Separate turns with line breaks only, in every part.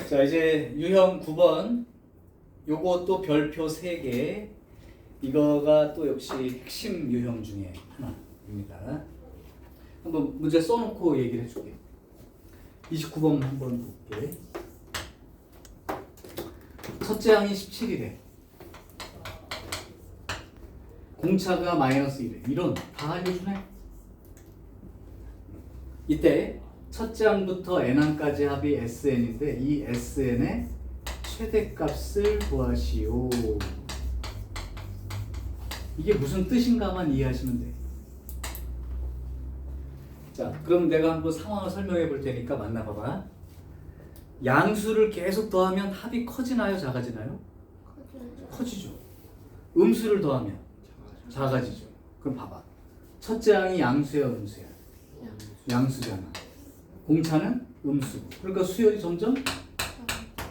자, 이제 유형 9번 요것도 별표 3개. 이거가 또 역시 핵심 유형 중에 하나입니다. 한번 문제 써놓고 얘기를 해줄게. 29번 한번 볼게. 첫째 항이 17이래. 공차가 마이너스 1에. 이런 다 알려주네. 이때 첫째 항부터 n항까지 합이 sn인데 이 sn의 최대값을 구하시오. 이게 무슨 뜻인가만 이해하시면 돼. 자, 그럼 내가 한번 상황을 설명해 볼 테니까 만나봐봐. 양수를 계속 더하면 합이 커지나요, 작아지나요? 커지죠. 음수를 더하면 작아지죠. 그럼 봐봐. 첫째 항이 양수야, 음수야? 양수잖아. 공차는 음수. 그러니까 수열이 점점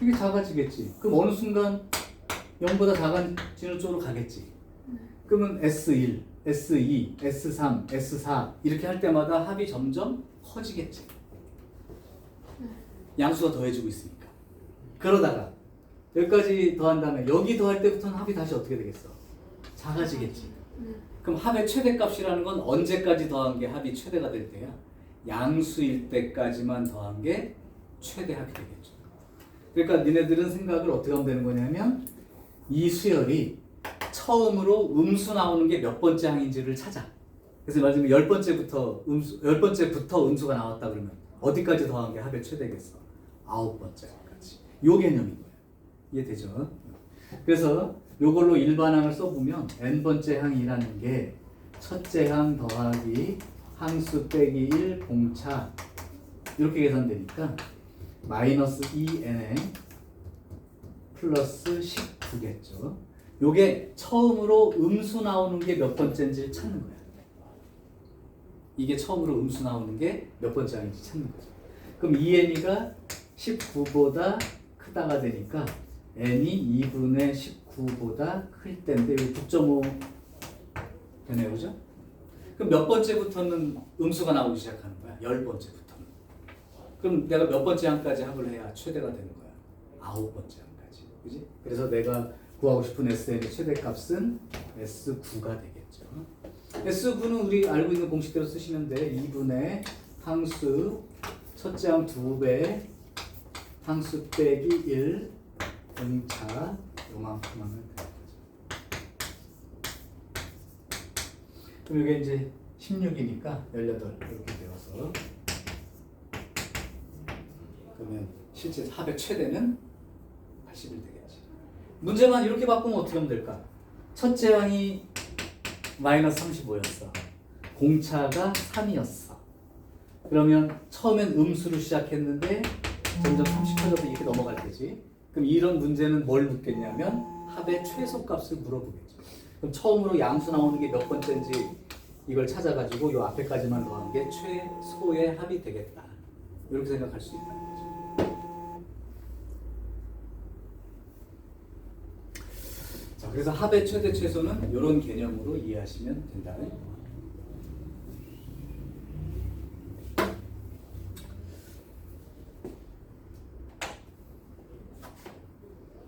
이게 작아지겠지. 그럼 어느 순간 0보다 작아지는 쪽으로 가겠지. 그러면 S1, S2, S3, S4 이렇게 할 때마다 합이 점점 커지겠지. 양수가 더해지고 있으니까. 그러다가 여기까지 더한 다음에 여기 더할 때부터는 합이 다시 어떻게 되겠어? 작아지겠지. 그럼 합의 최대값이라는 건 언제까지 더한 게 합이 최대가 될 때야? 양수일 때까지만 더한 게 최대합이 되겠죠. 그러니까 니네들은 생각을 어떻게 하면 되는 거냐면 이 수열이 처음으로 음수 나오는 게 몇 번째 항인지를 찾아. 그래서 말하자면 10번째부터 음수가 나왔다 그러면 어디까지 더한 게 합의 최대겠어? 9번째까지. 요 개념인 거야. 이해되죠? 그래서 요걸로 일반항을 써보면 n번째 항이라는 게 첫째 항 더하기 항수 빼기 1 공차 이렇게 계산되니까 마이너스 2nn 플러스 19겠죠. 요게 처음으로 음수 나오는 게 몇 번째인지 찾는 거야. 이게 처음으로 음수 나오는 게 몇 번째 항인지 찾는 거죠. 그럼 2n이가 19보다 크다가 되니까 n이 2분의 19보다 클 때인데 여기 9.5 되네요, 그죠? 그럼 몇 번째부터는 음수가 나오기 시작하는 거야? 10번째부터는. 그럼 내가 몇 번째 항까지 합을 해야 최대가 되는 거야? 9번째 항까지. 그지? 그래서 내가 구하고 싶은 SN의 최대값은 S9가 되겠죠. S9는 우리 알고 있는 공식대로 쓰시면 돼. 2분의 항수 첫째 항 2배 항수 빼기 1 공차 요만큼 하면 되는 거죠. 그럼 이게 이제 16이니까 18 이렇게 되어서 그러면 실제 합의 최대는 80일 되겠지. 문제만 이렇게 바꾸면 어떻게 하면 될까? 첫째 항이 마이너스 35였어. 공차가 3이었어. 그러면 처음엔 음수로 시작했는데 점점 30 커져서 이렇게 넘어갈 테지. 그럼 이런 문제는 뭘 묻겠냐면 합의 최소값을 물어보겠죠. 그럼 처음으로 양수 나오는 게 몇 번째인지 이걸 찾아가지고 이 앞에까지만 더한 게 최소의 합이 되겠다. 이렇게 생각할 수 있다는 거죠. 자, 그래서 합의 최대 최소는 이런 개념으로 이해하시면 된다는 거예요.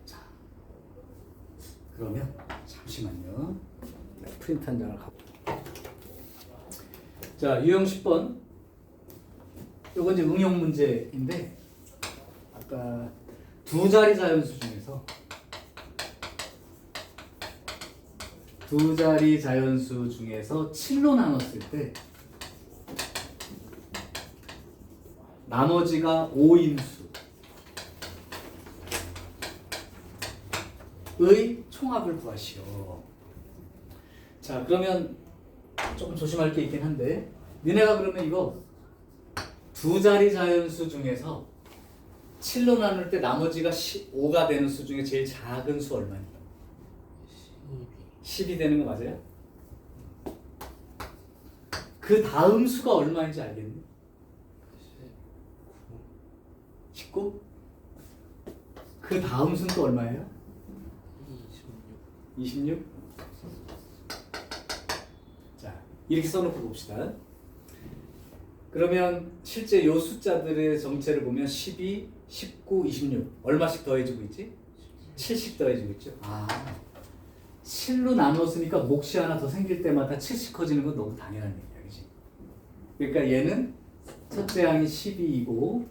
자, 그러면 잠시만요. 프린트 한 장을 갖고. 자, 유형 10번. 요건 이제 응용 문제인데 아까 두 자리 자연수 중에서 두 자리 자연수 중에서 7로 나눴을 때 나머지가 5인수의 총합을 구하시오. 자, 그러면 조금 조심할 게 있긴 한데 니네가 그러면 이거 두 자리 자연수 중에서 7로 나눌 때 나머지가 5가 되는 수 중에 제일 작은 수 얼마니? 10이 되는 거 맞아요? 그 다음 수가 얼마인지 알겠니? 19? 그 다음 수는 또 얼마예요? 26? 자, 이렇게 써놓고 봅시다. 그러면 실제 요 숫자들의 정체를 보면 12, 19, 26 얼마씩 더해지고 있지? 7씩 더해지고 있죠. 아, 7로 나눴으니까 몫이 하나 더 생길 때마다 7씩 커지는 건 너무 당연한 얘기야, 그렇지? 그러니까 얘는 첫째 항이 12이고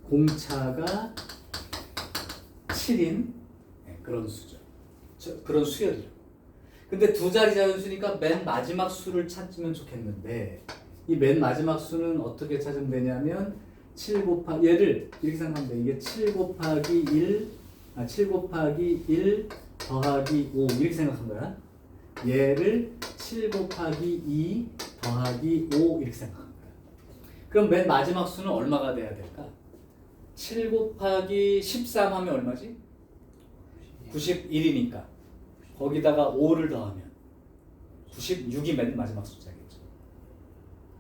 공차가 7인 그런 수죠. 그런 수열이죠. 근데 두 자리 자연수니까 맨 마지막 수를 찾으면 좋겠는데 이 맨 마지막 수는 어떻게 찾으면 되냐면 7 곱하기 얘를 이렇게 생각하면 돼. 이게 7 곱하기 1 7 곱하기 1 더하기 5 이렇게 생각한 거야. 얘를 7 곱하기 2 더하기 5 이렇게 생각한 거야. 그럼 맨 마지막 수는 얼마가 돼야 될까? 7 곱하기 13 하면 얼마지? 91이니까 거기다가 5를 더하면 96이 맨 마지막 숫자겠죠.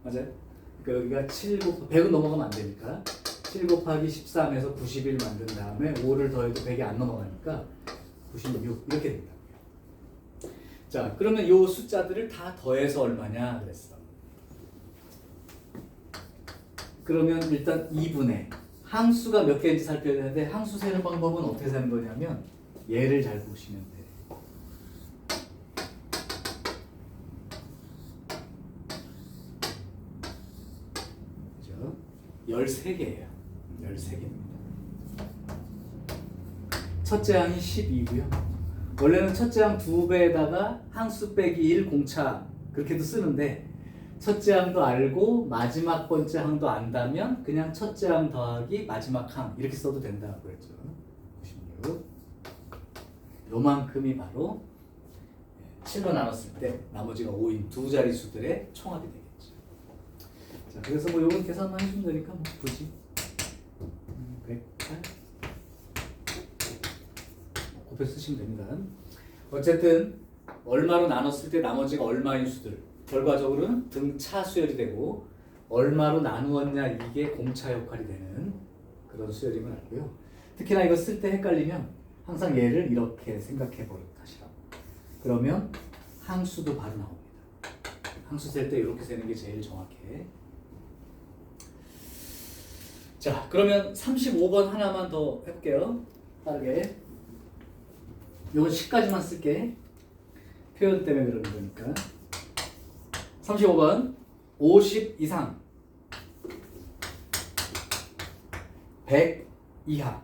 맞아요? 그러니까 여기가 7 곱하기 100은 넘어가면 안 되니까 7 곱하기 13에서 91 만든 다음에 5를 더해도 100이 안 넘어가니까 96 이렇게 된다고요. 자, 그러면 이 숫자들을 다 더해서 얼마냐 그랬어. 그러면 일단 2분의 항수가 몇 개인지 살펴야 되는데 항수 세는 방법은 어떻게 세는 거냐면 얘를 잘 보시면 돼. 그죠? 13개예요. 13개입니다. 첫째 항이 12고요. 원래는 첫째 항 2배에다가 항수 빼기 1 공차 그렇게도 쓰는데 첫째 항도 알고 마지막 번째 항도 안다면 그냥 첫째 항 더하기 마지막 항 이렇게 써도 된다고 그랬죠. 96. 요만큼이 바로 7로 나눴을 때 나머지가 5인 두 자릿수들의 총합이 되겠죠. 자, 그래서 뭐 요건 계산만 해주면 되니까 뭐 굳이 108 곱해 쓰시면 됩니다. 어쨌든 얼마로 나눴을 때 나머지가 얼마인 수들 결과적으로는 등차 수열이 되고 얼마로 나누었냐 이게 공차 역할이 되는 그런 수열임을 알고요. 특히나 이거 쓸 때 헷갈리면 항상 얘를 이렇게 생각해 보시라고. 그러면 항수도 바로 나옵니다. 항수 셀 때 이렇게 세는 게 제일 정확해. 자, 그러면 35번 하나만 더 해볼게요. 빠르게. 이건 10까지만 쓸게. 표현 때문에 그러는 거니까. 35번 50 이상 100 이하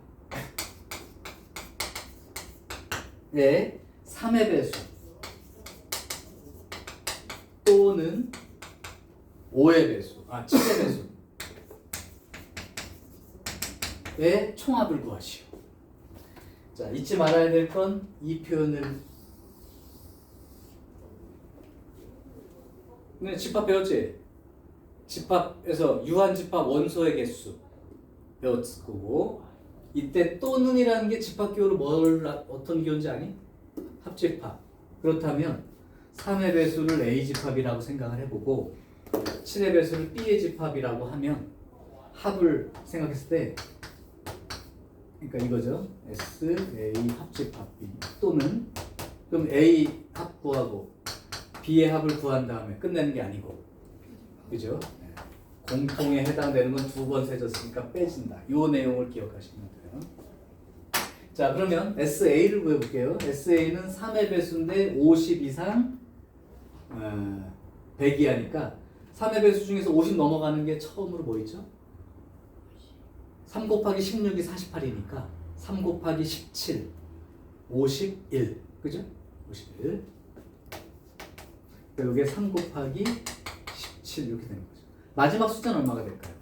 의 3의 배수 또는 5의 배수 7의 배수의 총합을 구하시오. 자, 잊지 말아야 될 건 이 표현을 근데 집합 배웠지? 집합에서 유한집합 원소의 개수 배웠을 거고 이때 또는이라는 게 집합 기호로 어떤 기호인지 아니? 합집합. 그렇다면 3의 배수를 A 집합이라고 생각을 해보고 7의 배수를 B의 집합이라고 하면 합을 생각했을 때 그러니까 이거죠. S, A 합집합 B 또는 그럼 A 합 구하고 B의 합을 구한 다음에 끝내는 게 아니고 그죠? 공통에 해당되는 건 두 번 세졌으니까 빼진다. 이 내용을 기억하시면 돼요. 자, 그러면 SA를 구해볼게요. SA는 3의 배수인데 50 이상 100 이하니까 3의 배수 중에서 50 넘어가는 게 처음으로 뭐 있죠? 3 곱하기 16이 48이니까 3 곱하기 17 51 그죠? 51 이게 3 곱하기 17 이렇게 되는 거죠. 마지막 숫자는 얼마가 될까요?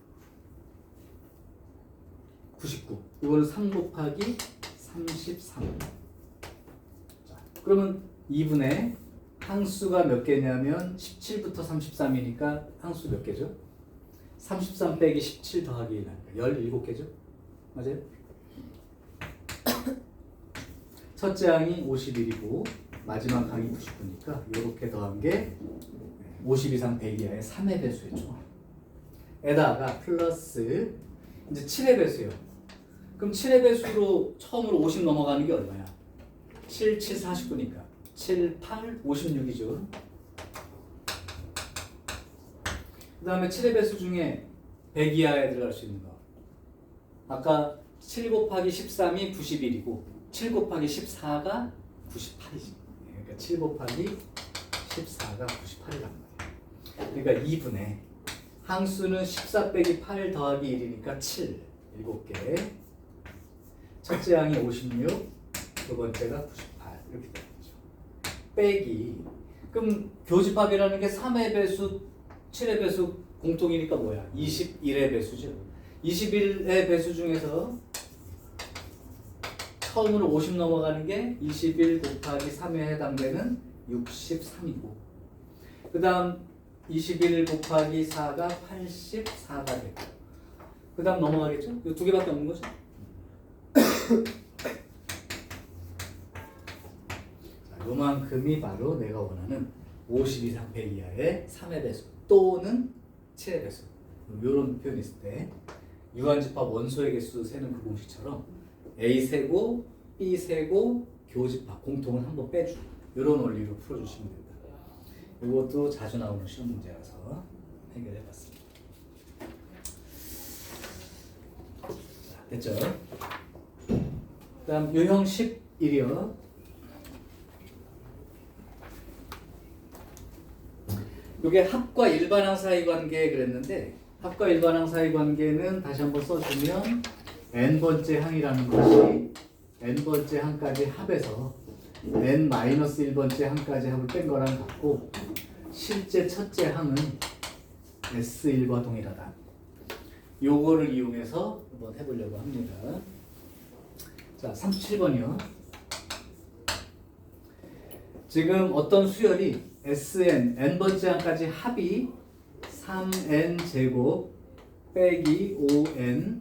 99. 이거는 3 곱하기 33. 자, 그러면 2분의 항수가 몇 개냐면 17부터 33이니까 항수 몇 개죠? 33 빼기 17 더하기 1 하니까 17개죠? 맞아요? 첫째 항이 51이고 마지막 항이 99니까 이렇게 더한 게 50 이상 100 이하의 3의 배수의 총합 에다가 플러스 이제 7의 배수예요. 그럼 7의 배수로 처음으로 50 넘어가는 게 얼마야? 7, 7, 49니까 7, 8, 56이죠. 그 다음에 7의 배수 중에 100 이하에 들어갈 수 있는 거. 아까 7 곱하기 13이 91이고 7 곱하기 14가 98이지. 그러니까 7 곱하기 14가 98이란 말이야. 그러니까 2분의 항수는 14 빼기 8 더하기 1이니까 7, 7개. 첫째 항이 56, 두 번째가 98 이렇게 되겠죠. 빼기. 그럼 교집합이라는 게 3의 배수, 7의 배수 공통이니까 뭐야? 21의 배수죠. 21의 배수 중에서 처음으로 50 넘어가는 게 21 곱하기 3에 해당되는 63이고 그 다음 21 곱하기 4가 84가 되고 그 다음 넘어가겠죠? 이 두 개밖에 없는 거죠? 자, 요만큼이 바로 내가 원하는 50 이상 100 이하의 3의 배수 또는 7의 배수 이런 표현이 있을 때 유한집합 원소의 개수 세는 그 공식처럼 A 세고 B 세고 교집합 공통을 한번 빼주고 이런 원리로 풀어주시면 됩니다. 이것도 자주 나오는 시험 문제라서 해결해봤습니다. 자, 됐죠? 그 다음 유형 11이요. 이게 합과 일반항 사이 관계 그랬는데 합과 일반항 사이 관계는 다시 한번 써주면 n번째 항이라는 것이 n번째 항까지 합해서 n-1번째 항까지 합을 뺀 거랑 같고 실제 첫째 항은 S1과 동일하다. 요거를 이용해서 한번 해보려고 합니다. 자, 37번이요. 지금 어떤 수열이 Sn, n번째 항까지 합이 3n 제곱 빼기 5n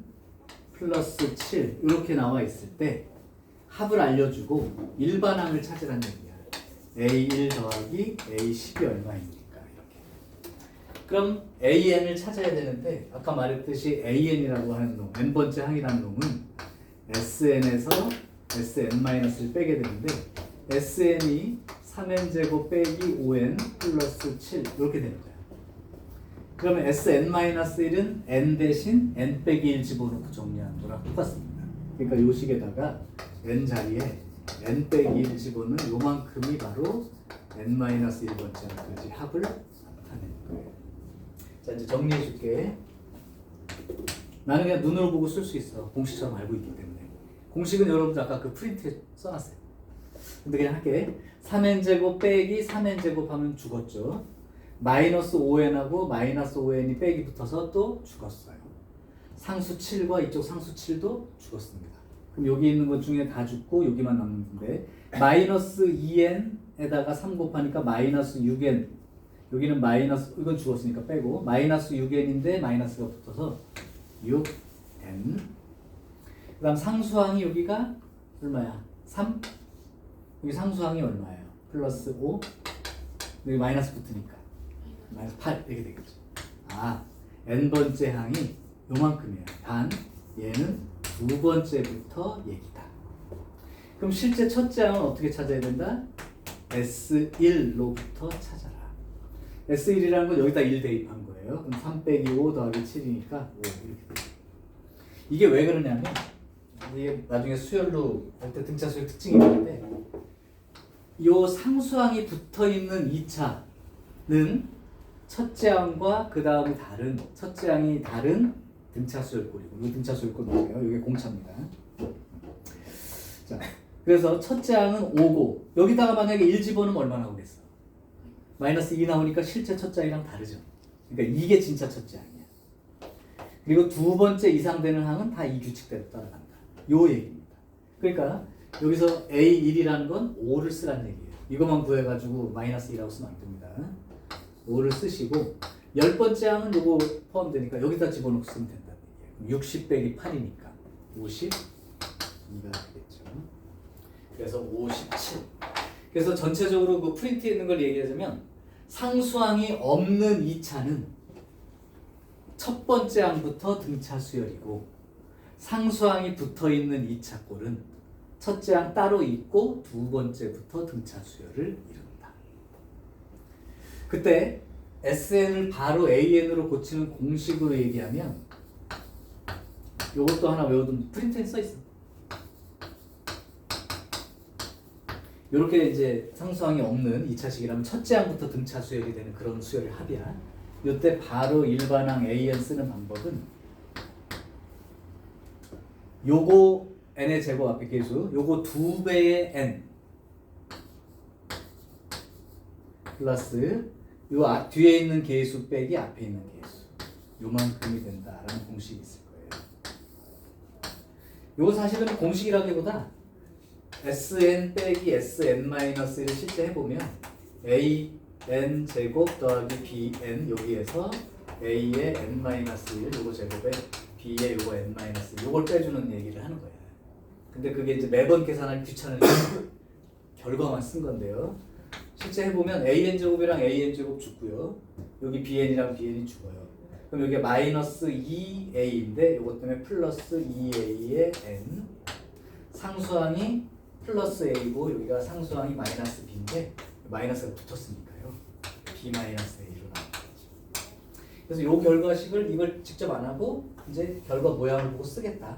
플러스 7 이렇게 나와 있을 때 합을 알려주고 일반항을 찾으라는 얘기야. A1 더하기 A10이 얼마입니까? 이렇게. 그럼 AN을 찾아야 되는데 아까 말했듯이 AN이라고 하는 놈, n번째 항이라는 놈은 SN에서 SN-를 빼게 되는데 SN이 3n제곱 빼기 5n 플러스 7 이렇게 되는 거야. 그러면 SN-1은 n 대신 n 빼기 1 집어넣고 정리하는 거랑 똑같습니다. 그러니까 요 식에다가 n 자리에 n 빼기 1 집어넣는 요만큼이 바로 n-1번째 항까지 합을 나타내는 거예요. 자, 이제 정리해 줄게. 나는 그냥 눈으로 보고 쓸 수 있어. 공식처럼 알고 있기 때문에. 공식은 여러분들 아까 그 프린트에 써놨어요. 근데 그냥 할게. 3n제곱 빼기 3n제곱 하면 죽었죠. 마이너스 5n하고 마이너스 5n이 빼기 붙어서 또 죽었어요. 상수 7과 이쪽 상수 7도 죽었습니다. 그럼 여기 있는 것 중에 다 죽고 여기만 남는데 마이너스 2n에다가 3 곱하니까 마이너스 6n 여기는 마이너스 이건 죽었으니까 빼고 마이너스 6n인데 마이너스가 붙어서 6n 그 다음 상수항이 여기가 얼마야? 3? 여기 상수항이 얼마예요? 플러스 5 여기 마이너스 붙으니까 마이너스 8 이렇게 되겠죠. 아 n번째 항이 요만큼이에요. 단 얘는 두 번째부터 얘기다. 그럼 실제 첫째 항은 어떻게 찾아야 된다? S1로부터 찾아라. S1이라는 건 여기다 1 대입한 거예요. 그럼 3 빼기 5 더하기 7이니까 5 이렇게 돼요. 이게 왜 그러냐면 이게 나중에 수열로 할 때 등차 수열 특징이 있는데 요 상수항이 붙어있는 2차는 첫째 항과 그 다음이 다른 첫째 항이 다른 등차 수열꼴이고 이 등차 수열꼴 뭐예요? 이게 공차입니다. 자, 그래서 첫째 항은 5고 여기다가 만약에 1 집어넣으면 얼마 나오겠어? 마이너스 2 나오니까 실제 첫째 항이랑 다르죠. 그러니까 이게 진짜 첫째 항이야. 그리고 두 번째 이상 되는 항은 다 이 규칙대로 따라간다. 요 얘기입니다. 그러니까 여기서 A1이라는 건 5를 쓰라는 얘기예요. 이것만 구해가지고 마이너스 2라고 쓰면 안 됩니다. 5를 쓰시고 10번째 항은 요거 포함되니까 여기다 집어넣고 쓰면 된다는 얘기예요. 60 빼기 8이니까 52가 되겠죠. 그래서 57. 그래서 전체적으로 그 프린트에 있는 걸 얘기하자면 상수항이 없는 2차는 첫 번째 항부터 등차 수열이고 상수항이 붙어있는 2차 꼴은 첫째 항 따로 있고 두 번째부터 등차 수열을 이룬다. 그때 SN을 바로 AN으로 고치는 공식으로 얘기하면 요것도 하나 외워두면 프린트에 써있어. 요렇게 이제 상수항이 없는 2차식이라면 첫째 항부터 등차 수열이 되는 그런 수열의 합이야. 요때 바로 일반항 AN 쓰는 방법은 요거 n의 제곱 앞에 계수 요거 2배의 n 플러스 요 뒤에 있는 계수 빼기 앞에 있는 계수 요만큼이 된다라는 공식이 있을 거예요. 요거 사실은 공식이라기보다 Sn 빼기 Sn-1를 실제 해보면 AN 제곱 더하기 BN 여기에서 A의 n-1 요거 제곱에 B의 요거 n-1 요걸 빼주는 얘기를 하는 거예요. 근데 그게 이제 매번 계산하기 귀찮으니까 결과만 쓴 건데요. 실제 해보면 AN 제곱이랑 AN 제곱 죽고요. 여기 BN이랑 BN이 죽어요. 그럼 여기 마이너스 2A인데 요것 때문에 플러스 2A의 N 상수항이 플러스 A고 여기가 상수항이 마이너스 B인데 마이너스가 붙었으니까요. B 마이너스 A로 나온 거지. 그래서 요 결과식을 이걸 직접 안 하고 이제 결과 모양을 보고 쓰겠다.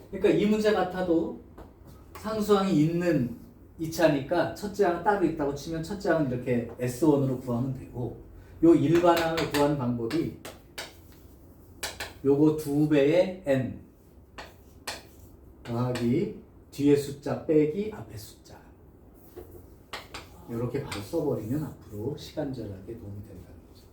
그러니까 이 문제 같아도 상수항이 있는 2차니까 첫째 항 따로 있다고 치면 첫째 항은 이렇게 S1으로 구하면 되고 요 일반항을 구하는 방법이 요거 2배의 n 더하기 뒤에 숫자 빼기 앞에 숫자 이렇게 바로 써버리면 앞으로 시간 절약에 도움이 된다는 거죠.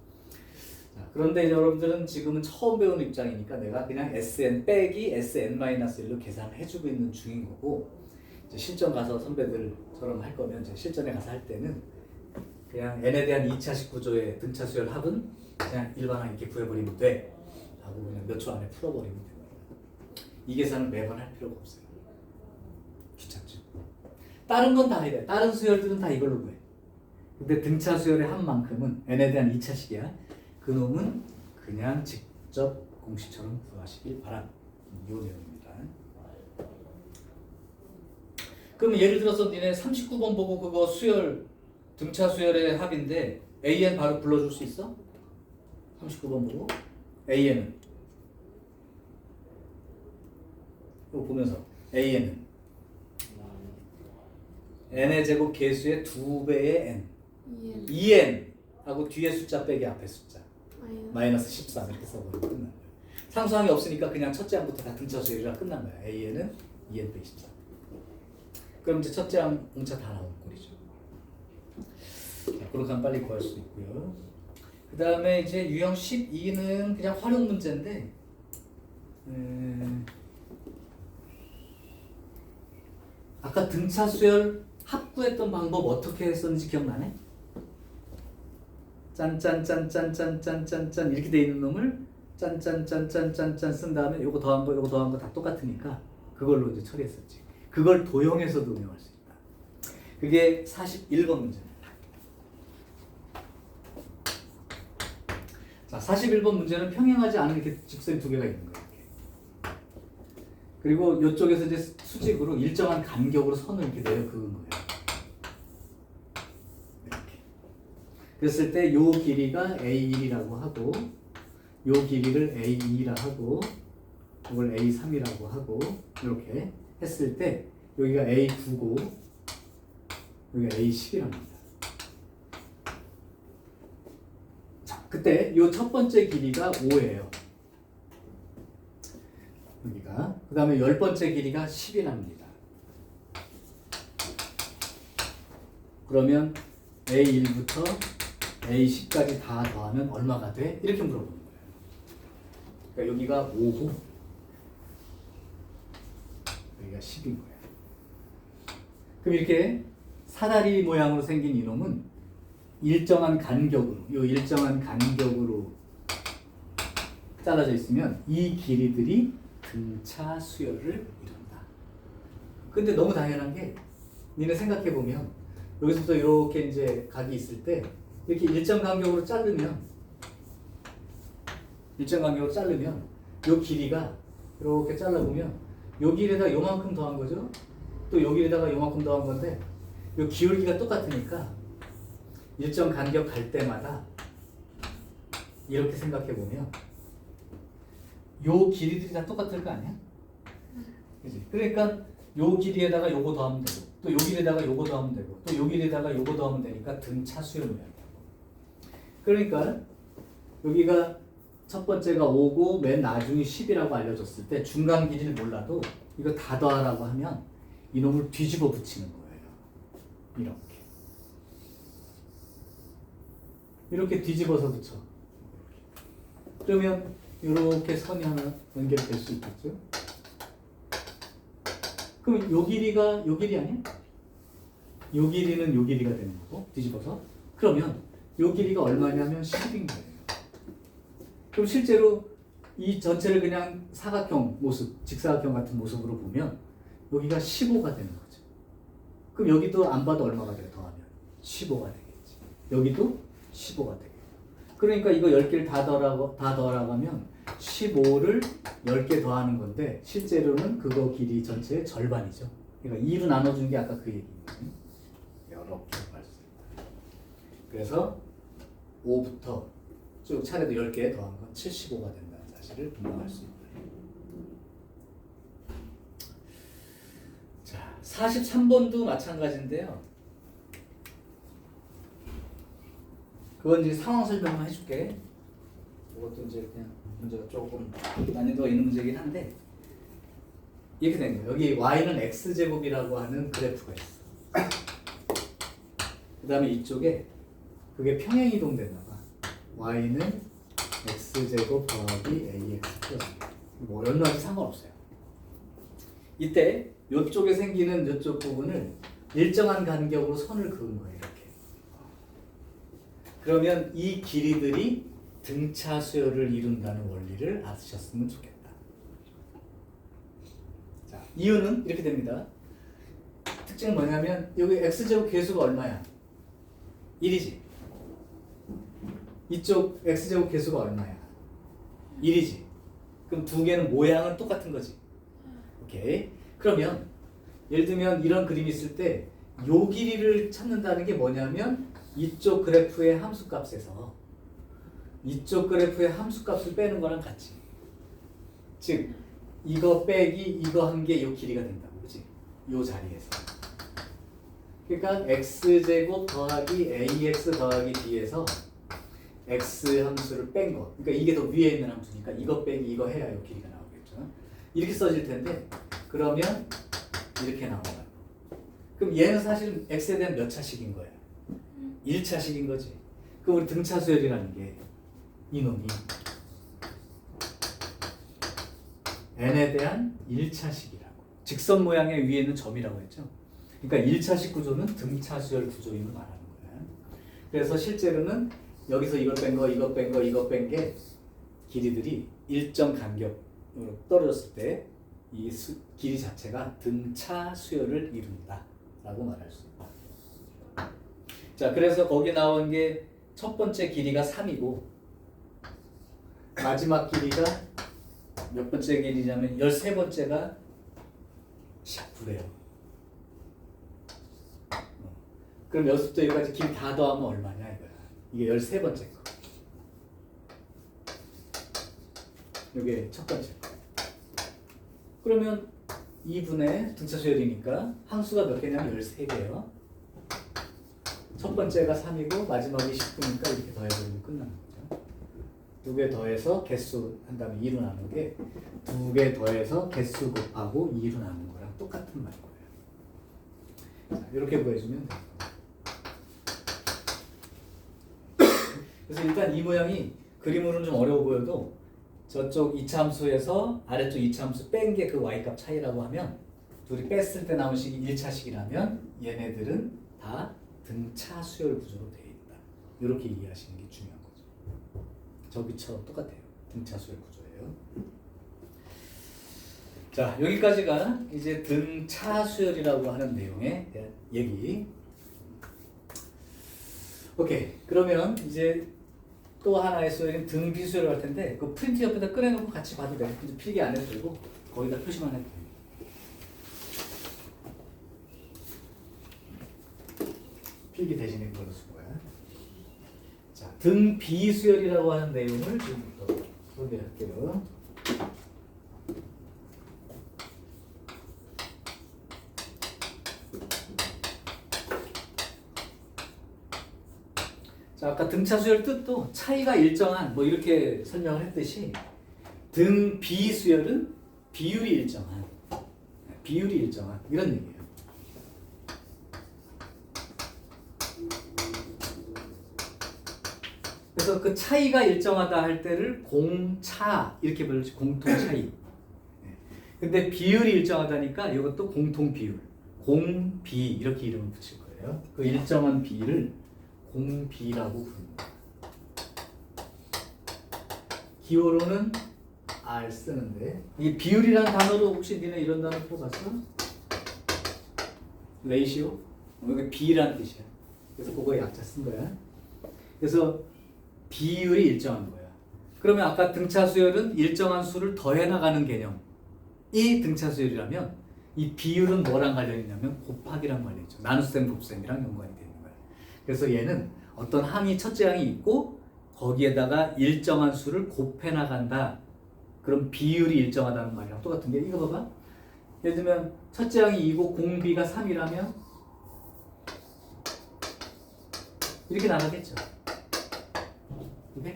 자, 그런데 여러분들은 지금은 처음 배우는 입장이니까 내가 그냥 Sn 빼기 Sn-1로 계산을 해주고 있는 중인 거고 이제 실전 가서 선배들처럼 할 거면 이제 실전에 가서 할 때는 그냥 n에 대한 2차식 구조의 등차 수열 합은 그냥 일반항 이렇게 구해버리면 돼 하고 그냥 몇 초 안에 풀어버리면 됩니다. 이 계산을 매번 할 필요가 없어요. 귀찮죠. 다른 건 다 이래. 다른 수열들은 다 이걸로 구해. 근데 등차 수열의 합만큼은 n에 대한 2차식이야. 그 놈은 그냥 직접 공식처럼 구하시길 바랍니다. 이 내용입니다. 그럼 예를 들어서 니네 39번 보고 그거 수열 등차 수열의 합인데 AN 바로 불러줄 수 있어? 39번 보고 AN은 이거 보면서 AN은 n의 제곱 계수의 2배의 n 2n 하고 뒤에 숫자 빼기 앞에 숫자 마이너스 13 이렇게 써버리면 끝난 거야. 상수항이 없으니까 그냥 첫째 항부터 다 등차 수열이라 끝난 거야. AN은 2n 빼기 13. 그럼 이제 첫째 항 공차 다 나온 꼴이죠. 그렇게 하면 빨리 구할 수 있고요. 그 다음에 이제 유형 12는 그냥 활용 문제인데 아까 등차 수열 합구했던 방법 어떻게 했었는지 기억나네? 짠짠짠짠짠짠짠짠 이렇게 돼 있는 놈을 짠짠짠짠짠짠 쓴 다음에 요거 더한 거 요거 더한 거 다 똑같으니까 그걸로 이제 처리했었지. 그걸 도형에서도 응용할 수 있다. 그게 41번 문제입니다. 자, 41번 문제는 평행하지 않은 이렇게 직선이 두 개가 있는 거예요. 이렇게. 그리고 이쪽에서 이제 수직으로 일정한 간격으로 선을 이렇게 내려 그은 거예요. 이렇게. 그랬을 때 요 길이가 A1이라고 하고 요 길이를 A2라 하고 이걸 A3이라고 하고 이렇게 했을 때 여기가 A9고 여기가 A10이랍니다. 자, 그때 요 첫 번째 길이가 5예요. 여기가 그 다음에 10번째 길이가 10이랍니다. 그러면 A1부터 A10까지 다 더하면 얼마가 돼? 이렇게 물어보는 거예요. 그러니까 여기가 5고 여기가 10인 거예요. 그럼 이렇게 사다리 모양으로 생긴 이놈은 일정한 간격으로, 이 일정한 간격으로 잘라져 있으면 이 길이들이 등차 수열을 이룬다. 근데 너무 당연한 게 니네 생각해 보면 여기서부터 이렇게 이제 각이 있을 때 이렇게 일정 간격으로 자르면 이 길이가 이렇게 잘라보면 요 길에다가 요만큼 더한 거죠. 또 요 길에다가 요만큼 더한 건데 요 기울기가 똑같으니까 일정 간격 갈 때마다 이렇게 생각해 보면 요 길이들이 다 똑같을 거 아니야? 그지? 그러니까 요 길이에다가 요거 더하면 되고 또 요 길에다가 요거 더하면 되고 또 요 길에다가 요거 더하면 되니까 등차 수열 모양이야. 그러니까 여기가 첫 번째가 5고 맨 나중이 10이라고 알려줬을 때 중간 길이를 몰라도 이거 다 더하라고 하면 이놈을 뒤집어 붙이는 거예요. 이렇게 뒤집어서 붙여. 그러면 이렇게 선이 하나 연결될 수 있겠죠? 그럼 요 길이가 요 길이 아니야? 요 길이는 요 길이가 되는 거고 뒤집어서 그러면 요 길이가 얼마냐면 10인 거예요. 그럼 실제로 이 전체를 그냥 사각형 모습, 직사각형 같은 모습으로 보면 여기가 15가 되는 거죠. 그럼 여기도 안 봐도 얼마가 돼요? 더하면 15가 되겠지. 여기도 15가 되겠고. 그러니까 이거 10개를 다 더하라고 하면 15를 10개 더하는 건데 실제로는 그거 길이 전체의 절반이죠. 그러니까 2로 나눠준 게 아까 그 얘기인 거죠. 이렇게 할 수 있다. 그래서 5부터 쭉 차례도 10개 더한 건 75가 된다는 사실을 분명할 수 있다. 자, 43번도 마찬가지인데요. 그건 이제 상황 설명만 해줄게. 이것도 이제 그냥 문제가 조금 난이도가 있는 문제긴 한데 이렇게 된 거예요. 여기 y는 x제곱이라고 하는 그래프가 있어. 그 다음에 이쪽에 그게 평행이동됐나 봐. y는 x제곱 더하기 ax 플러스 뭐 얼마든지 상관없어요. 이때 이쪽에 생기는 이쪽 부분을 일정한 간격으로 선을 그은 거예요. 이렇게. 그러면 이 길이들이 등차 수열을 이룬다는 원리를 아셨으면 좋겠다. 자, 이유는 이렇게 됩니다. 특징은 뭐냐면 여기 x제곱 계수가 얼마야? 1이지. 이쪽 x제곱 계수가 얼마야? 1이지. 그럼 두 개는 모양은 똑같은 거지. 오케이. 그러면 예를 들면 이런 그림이 있을 때 요 길이를 찾는다는 게 뭐냐면 이쪽 그래프의 함수값에서 이쪽 그래프의 함수값을 빼는 거랑 같지. 즉 이거 빼기 이거 한 게 요 길이가 된다고. 그치? 요 자리에서. 그러니까 x제곱 더하기 ax 더하기 b에서 x 함수를 뺀 거. 그러니까 이게 더 위에 있는 함수니까 이거 빼기 이거 해야 요 길이가 나오겠죠. 이렇게 써질 텐데 그러면 이렇게 나와요. 그럼 얘는 사실 x에 대한 몇 차식인 거야? 1차식인 거지. 그럼 우리 등차 수열이라는 게 이놈이 n에 대한 1차식이라고. 직선 모양의 위에 있는 점이라고 했죠. 그러니까 1차식 구조는 등차 수열 구조임을 말하는 거야. 그래서 실제로는 여기서 이걸 뺀 거, 이거 뺀 거, 이거 뺀 게 길이들이 일정 간격으로 떨어졌을 때 이 길이 자체가 등차 수열을 이룬다라고 말할 수 있다. 자, 그래서 거기 나온 게 첫 번째 길이가 3이고 마지막 길이가 몇 번째 길이냐면 13번째가 19래요. 그럼 여기서부터 여기까지 길 다 더하면 얼마냐 이거야. 이게 13번째 거. 이게 첫 번째 거. 그러면 2분의 등차 수열이니까 항수가 몇 개냐면 13개예요. 첫 번째가 3이고 마지막이 19니까 이렇게 더해버리면 끝나는 거죠. 두 개 더해서 개수 한 다음에 2로 나누는 게 두 개 더해서 개수 곱하고 2로 나누는 거랑 똑같은 말인 거예요. 자, 이렇게 구해주면 돼요. 그래서 일단 이 모양이 그림으로는 좀 어려워 보여도 저쪽 2차 함수에서 아래쪽 2차 함수 뺀 게 그 y값 차이라고 하면 둘이 뺐을 때 나온 식이 1차식이라면 얘네들은 다 등차 수열 구조로 되어 있다. 이렇게 이해하시는 게 중요한 거죠. 저기처럼 똑같아요. 등차 수열 구조예요. 자, 여기까지가 이제 등차 수열이라고 하는 내용에 대한 얘기. 오케이. 그러면 이제 또 하나의 수열인 등비 수열을 할 텐데 그 프린트 옆에다 꺼내놓고 같이 봐도 돼. 이제 필기 안 해도 되고 거기다 표시만 해도 돼. 필기 대신에 그걸로 쓴 거야. 자, 등 비수열이라고 하는 내용을 지금부터 소개할게요. 자, 아까 등차 수열 뜻도 차이가 일정한 뭐 이렇게 설명을 했듯이 등 비수열은 비율이 일정한 이런 얘기예요. 그래서 그 차이가 일정하다 할 때를 공차 이렇게 부르지, 공통 차이. 근데 비율이 일정하다니까 이것도 공통 비율, 공비 이렇게 이름을 붙일 거예요. 그 일정한 비를 공비라고 부릅니다. 기호로는 R 쓰는데 이 비율이라는 단어로 혹시 니네 이런 단어 들어봤어? 레이시오? 이게 비라는 뜻이야. 그래서 그거 약자 쓴 거야. 그래서 비율이 일정한 거야. 그러면 아까 등차 수열은 일정한 수를 더해 나가는 개념. 이 등차 수열이라면 이 비율은 뭐랑 관련이 있냐면 곱하기랑 관련이 있죠. 나눗셈 곱셈이랑 연관이 되는 거야. 그래서 얘는 어떤 항이 첫째 항이 있고 거기에다가 일정한 수를 곱해 나간다. 그럼 비율이 일정하다는 말이랑 똑같은 게 이거 봐봐. 예를 들면 첫째 항이 2고 공비가 3이라면 이렇게 나가겠죠. 오케이?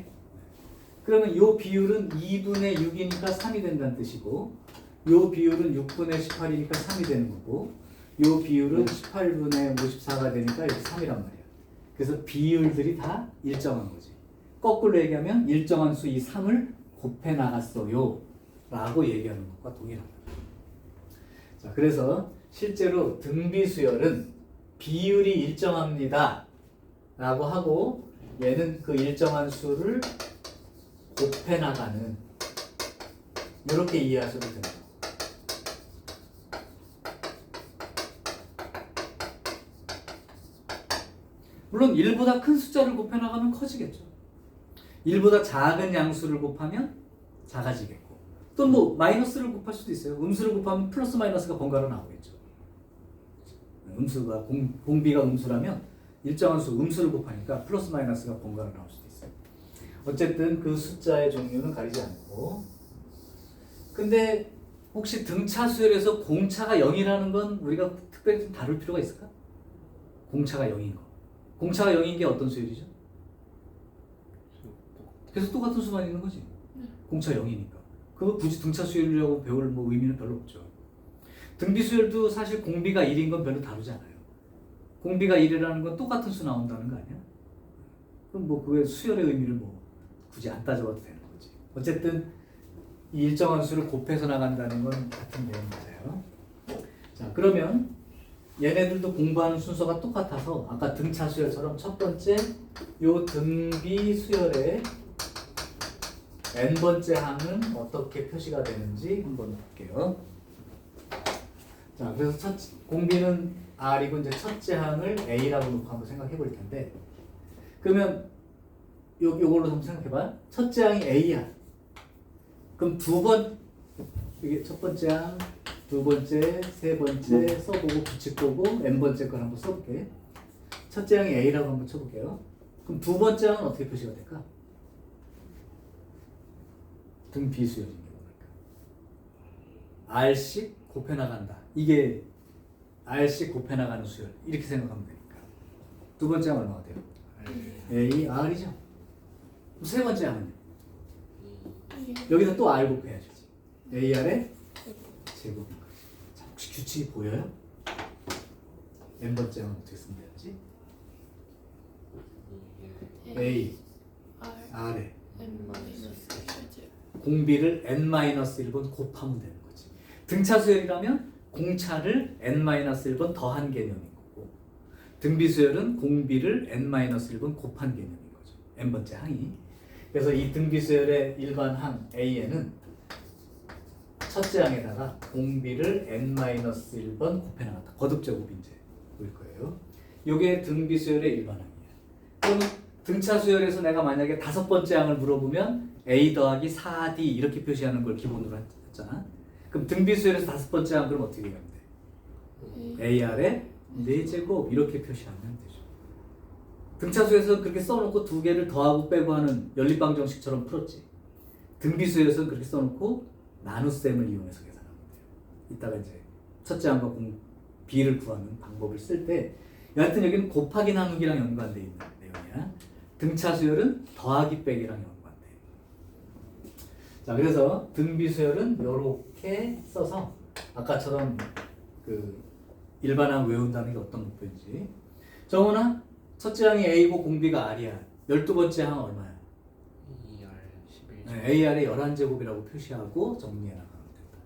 그러면 이 비율은 2분의 6이니까 3이 된다는 뜻이고 이 비율은 6분의 18이니까 3이 되는 거고 이 비율은 18분의 54가 되니까 이렇게 3이란 말이야. 그래서 비율들이 다 일정한 거지. 거꾸로 얘기하면 일정한 수 이 3을 곱해 나갔어요 라고 얘기하는 것과 동일합니다. 자, 그래서 실제로 등비수열은 비율이 일정합니다 라고 하고 얘는 그 일정한 수를 곱해 나가는 이렇게 이해하셔도 됩니다. 물론 1보다 큰 숫자를 곱해 나가면 커지겠죠. 1보다 작은 양수를 곱하면 작아지겠고 또는 뭐 마이너스를 곱할 수도 있어요. 음수를 곱하면 플러스 마이너스가 번갈아 나오겠죠. 음수가 공비가 음수라면 일정한 수 음수를 곱하니까 플러스 마이너스가 번갈아 나올 수도 있어요. 어쨌든 그 숫자의 종류는 가리지 않고 근데 혹시 등차 수열에서 공차가 0이라는 건 우리가 특별히 좀 다룰 필요가 있을까? 공차가 0인 거. 공차가 0인 게 어떤 수열이죠? 계속 똑같은 수만 있는 거지. 공차 0이니까. 그거 굳이 등차 수열이라고 배울 뭐 의미는 별로 없죠. 등비 수열도 사실 공비가 1인 건 별로 다르지 않아요. 공비가 1이라는 건 똑같은 수 나온다는 거 아니야? 그럼 뭐 그게 수열의 의미를 뭐 굳이 안 따져봐도 되는 거지. 어쨌든 이 일정한 수를 곱해서 나간다는 건 같은 내용 맞아요. 자, 그러면 얘네들도 공부하는 순서가 똑같아서 아까 등차 수열처럼 첫 번째 요 등비 수열의 n번째 항은 어떻게 표시가 되는지 한번 볼게요. 자, 그래서 공비는 R이고 이제 첫째 항을 A라고 놓고 한번 생각해 볼 텐데 그러면 요걸로 한번 생각해 봐. 첫째 항이 A야. 그럼 이게 첫 번째 항, 두 번째, 세 번째 써보고 붙일 거고 n번째 걸 한번 써볼게. 첫째 항이 A라고 한번 쳐볼게요. 그럼 두 번째 항은 어떻게 표시가 될까? 등 비수열인 경우니까 R씩 곱해 나간다. 이게 R씩 곱해 나가는 수열 이렇게 생각하면 되니까 두 번째 항은 얼마가 돼요? A, R이죠. 세 번째 항은요? 여기서 또 R 곱해야지. AR의 제곱인 거지. 자, 혹시 규칙이 보여요? n번째 항은 어떻게 쓰면 되는지? A, R에 공비를 n-1번 곱하면 되는 거지. 등차 수열이라면 공차를 n-1번 더한 개념인 거고 등비 수열은 공비를 n-1번 곱한 개념인 거죠. n번째 항이. 그래서 이 등비 수열의 일반 항 A에는 첫째 항에다가 공비를 n-1번 곱해 나갔다. 거듭제곱 이제 볼 거예요. 요게 등비 수열의 일반 항이에요. 그럼 등차 수열에서 내가 만약에 다섯 번째 항을 물어보면 A 더하기 4D 이렇게 표시하는 걸 기본으로 했잖아. 그럼 등비 수열에서 다섯 번째 항 그럼 어떻게 하면 돼? AR의 4제곱 이렇게 표시하면 되죠. 등차수에서 그렇게 써놓고 두 개를 더하고 빼고 하는 연립방정식처럼 풀었지. 등비수에서는 그렇게 써놓고 나눗셈을 이용해서 계산하면 돼요. 이따가 이제 첫째 항과 B를 구하는 방법을 쓸 때 여하튼 여기는 곱하기 나누기랑 연관되어 있는 내용이야. 등차수열은 더하기 빼기랑 연관돼. 자, 그래서 등비수열은 이렇게 써서 아까처럼 그 일반항 외운다는 게 어떤 목표인지. 정훈아, 첫째 항이 A고 공비가 R이야. 12번째 항 얼마야?
AR 11.
네, AR의 11제곱이라고 표시하고 정리해 나가면 된다.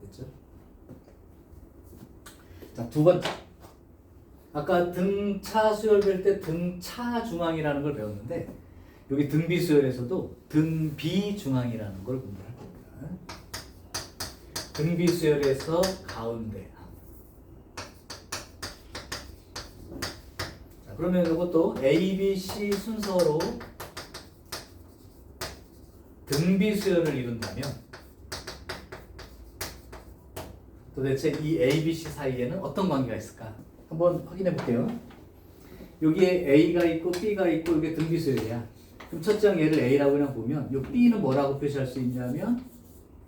됐죠? 자, 두 번째. 아까 등차 수열 될 때 등차 중앙이라는 걸 배웠는데 여기 등비 수열에서도 등비 중앙이라는 걸 공부할 겁니다. 등비 수열에서 가운데 항. 자, 그러면 이것도 A, B, C 순서로 등비 수열을 이룬다면 도대체 이 A, B, C 사이에는 어떤 관계가 있을까? 한번 확인해 볼게요. 여기에 A가 있고 B가 있고 이게 등비수열이야. 그럼 첫째 항 얘를 A라고 그냥 보면 이 B는 뭐라고 표시할 수 있냐면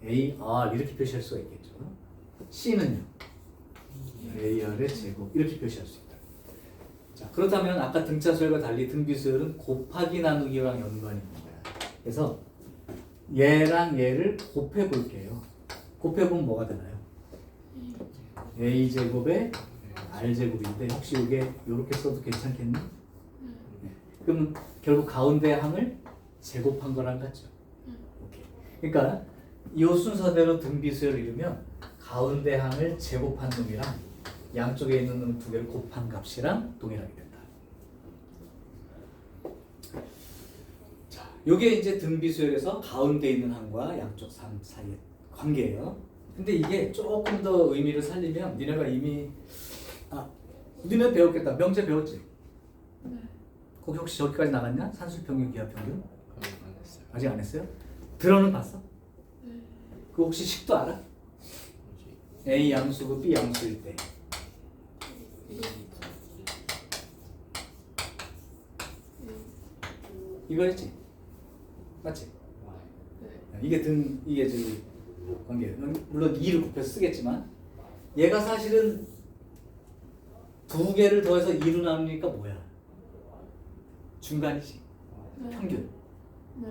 AR 이렇게 표시할 수가 있겠죠. C는요. AR의 제곱 이렇게 표시할 수 있다. 자, 그렇다면 아까 등차수열과 달리 등비수열은 곱하기 나누기랑 연관이 있는 거야. 그래서 얘랑 얘를 곱해 볼게요. 곱해 보면 뭐가 되나요? A 제곱에 R 제곱인데 혹시 이게 이렇게 써도 괜찮겠니? 네. 그럼 결국 가운데 항을 제곱한 거랑 같죠. 오케이. 그러니까 이 순서대로 등비수열을 이루면 가운데 항을 제곱한 놈이랑 양쪽에 있는 놈 두 개를 곱한 값이랑 동일하게 된다. 자, 이게 이제 등비수열에서 가운데 있는 항과 양쪽 상 사이의 관계예요. 근데 이게 조금 더 의미를 살리면 니네가 이미 니네 배웠겠다. 명제 배웠지?
네.
거기 혹시 저기까지 나갔냐? 산술평균, 기하평균?
안 했어요.
아직 안 했어요? 들어는 봤어?
네.
그 혹시 식도 알아?
뭐지?
A 양수고 B 양수일 때 이거 했지? 맞지?
네.
이게 저기 관계예요. 물론 2를 곱해서 쓰겠지만 얘가 사실은 두 개를 더해서 2로 나누니까 뭐야? 중간이지.
네.
평균.
네.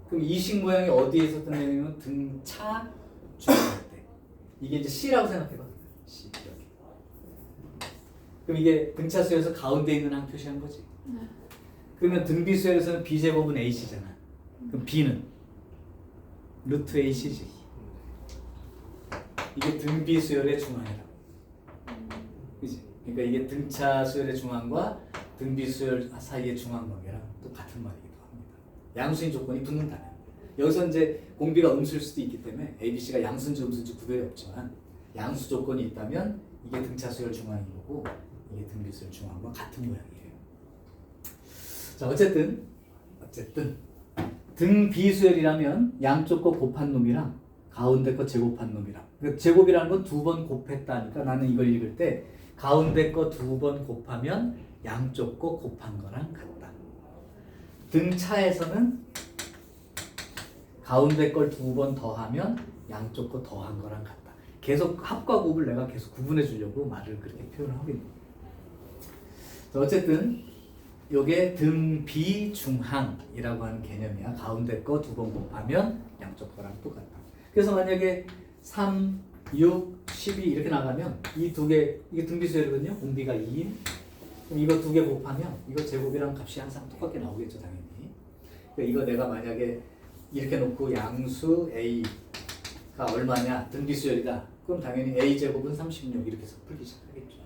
그럼 이식 모양이 어디에 있었던 내용이면 등차 중간일 때. 이게 이제 C라고 생각해봐. C 이렇게. 그럼 이게 등차수에서 가운데 있는 항 표시한 거지.
네.
그러면 등비수열에서는 B제곱은 AC잖아. 그럼 B는 루트 AC지. 이게 등비수열의 중앙이라고. 그지? 그러니까 이게 등차수열의 중앙과 등비수열 사이의 중앙 관계랑 또 같은 말이기도 합니다. 양수인 조건이 붙는다면. 여기서 이제 공비가 음수일 수도 있기 때문에 ABC가 양수인지 음수인지 구별이 없지만 양수 조건이 있다면 이게 등차수열 중앙인 거고 이게 등비수열 중앙과 같은 모양이에요. 자, 어쨌든 등비수열이라면 양쪽 거 곱한 놈이랑 가운데 거 제곱한 놈이랑 그러니까 제곱이라는 건 두 번 곱했다니까 나는 이걸 읽을 때 가운데 거 두 번 곱하면 양쪽 거 곱한 거랑 같다. 등차에서는 가운데 걸 두 번 더하면 양쪽 거 더한 거랑 같다. 계속 합과 곱을 내가 계속 구분해 주려고 말을 그렇게 표현을 하고 있는 거예요. 어쨌든 요게 등비중항이라고 하는 개념이야. 가운데 거 두 번 곱하면 양쪽 거랑 똑같다. 그래서 만약에 3, 6, 12 이렇게 나가면 이 두 개, 이게 등비수열이거든요. 공비가 2인. 그럼 이거 두 개 곱하면 이거 제곱이랑 값이 항상 똑같게 나오겠죠, 당연히. 그러니까 이거 내가 만약에 이렇게 놓고 양수 A가 얼마냐, 등비수열이다. 그럼 당연히 A 제곱은 36 이렇게 해서 풀기 시작하겠죠.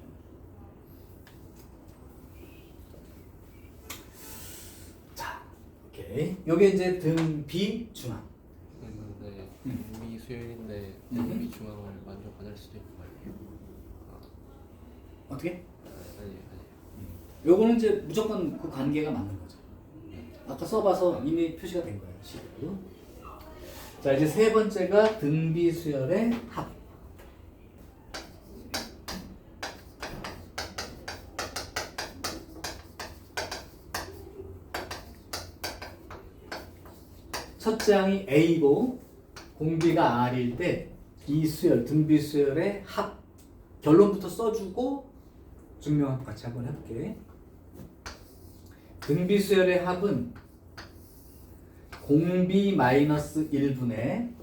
자, 오케이. 요게 이제 등비중항.
근데 등비 수열인데 등비 중앙을 완전 받을 수도 있고 말이에요.
어떻게?
아니.
요거는 이제 무조건 그 관계가 맞는 거죠. 아까 써봐서 이미 표시가 된 거예요. 식으로. 자, 이제 세 번째가 등비수열의 합. 첫째 항이 A고 공비가 R일 때 이 수열, 등비 수열의 합 결론부터 써주고 증명합 같이 한번 해볼게. 등비 수열의 합은 공비 마이너스 1분의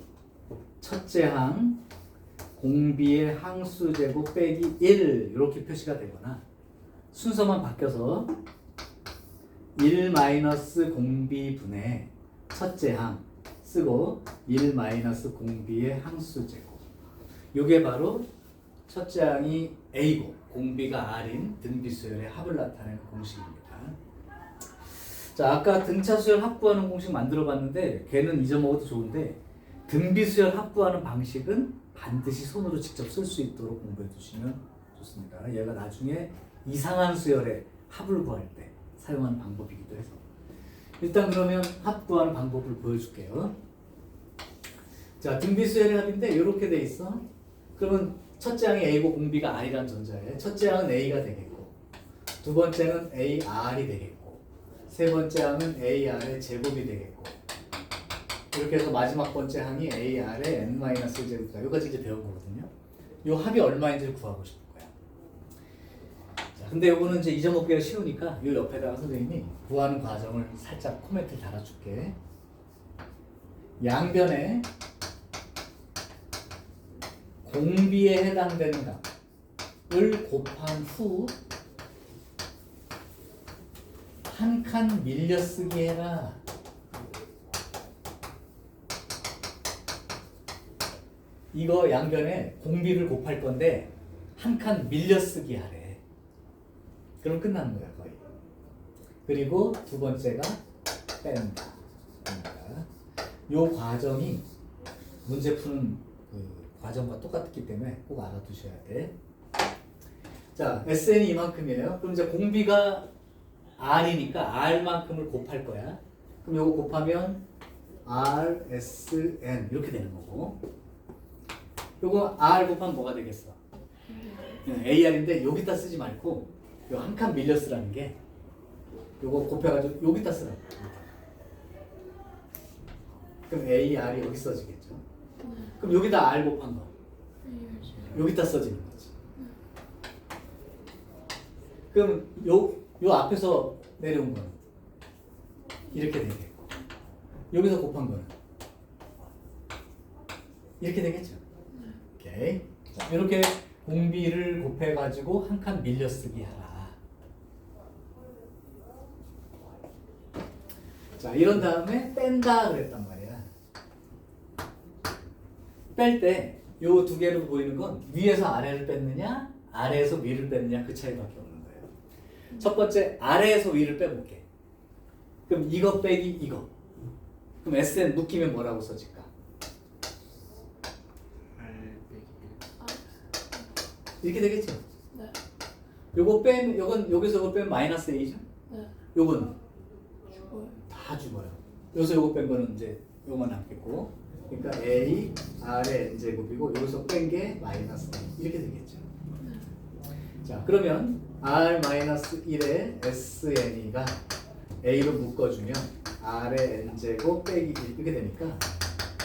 첫째 항 공비의 항수 제곱 빼기 1 이렇게 표시가 되거나 순서만 바뀌어서 1 마이너스 공비분의 첫째 항 쓰고 1 마이너스 공비의 항수 제곱. 이게 바로 첫째 항이 A고 공비가 R인 등비수열의 합을 나타내는 공식입니다. 자, 아까 등차수열 합구하는 공식 만들어 봤는데 걔는 잊어먹어도 좋은데 등비수열 합구하는 방식은 반드시 손으로 직접 쓸 수 있도록 공부해 두시면 좋습니다. 얘가 나중에 이상한 수열의 합을 구할 때 사용하는 방법이기도 해서 일단 그러면 합 구하는 방법을 보여줄게요. 자, 등비수열의 합인데 이렇게 돼 있어. 그러면 첫째 항이 A고 공비가 R이라는 전자에 첫째 항은 A가 되겠고 두 번째는 AR이 되겠고 세 번째 항은 AR의 제곱이 되겠고 이렇게 해서 마지막 번째 항이 AR의 N-제곱이다. 여기까지 이제 배운 거거든요. 이 합이 얼마인지를 구하고 싶은 거야. 자, 근데 요거는 이제 잊어먹기가 쉬우니까 이 옆에다가 선생님이 구하는 과정을 살짝 코멘트 달아줄게. 양변에 공비에 해당되는 값을 곱한 후 한 칸 밀려쓰기 해라. 이거 양변에 공비를 곱할 건데 한 칸 밀려쓰기 하래. 그럼 끝나는 거야 거의. 그리고 두 번째가 뺀다. 요 과정이 문제 푸는 그 과정과 똑같기 때문에 꼭 알아두셔야 돼. 자, SN이 이만큼이에요. 그럼 이제 공비가 R이니까 R만큼을 곱할 거야. 그럼 요거 곱하면 RSN 이렇게 되는 거고 요거 R 곱하면 뭐가 되겠어? AR인데 여기다 쓰지 말고 요 한 칸 밀려 쓰라는 게 요거 곱해가지고 여기다 쓰라고. 그럼 AR이 여기 써지겠죠. 그럼 여기다 R 곱한 거 여기다 써지는 거지. 그럼 요 앞에서 내려온 거는 이렇게 되겠고 여기서 곱한 거는 이렇게 되겠죠. 오케이. 자, 이렇게 공비를 곱해가지고 한 칸 밀려쓰기 하라. 자, 이런 다음에 뺀다 그랬단 말이야. 뺄 때 요 두 개로 보이는 건 위에서 아래를 뺐느냐 아래에서 위를 뺐느냐 그 차이밖에 없는 거예요. 첫 번째 아래에서 위를 빼볼게. 그럼 이거 빼기 이거. 그럼 SN 묶이면 뭐라고 써질까?
R 빼기
이렇게 되겠죠.
네.
요거 빼면 요건 여기서 요거 빼면 마이너스 A죠.
네.
요건
죽어요.
다 죽어요. 여기서 요거 뺀 거는 이제 요만 남겠고. 그러니까 A R의 N제곱이고 여기서 뺀 게 마이너스 A 이렇게 되겠죠. 자, 그러면 R-1의 SN이가 A로 묶어주면 R의 N제곱 빼기 1 이렇게 되니까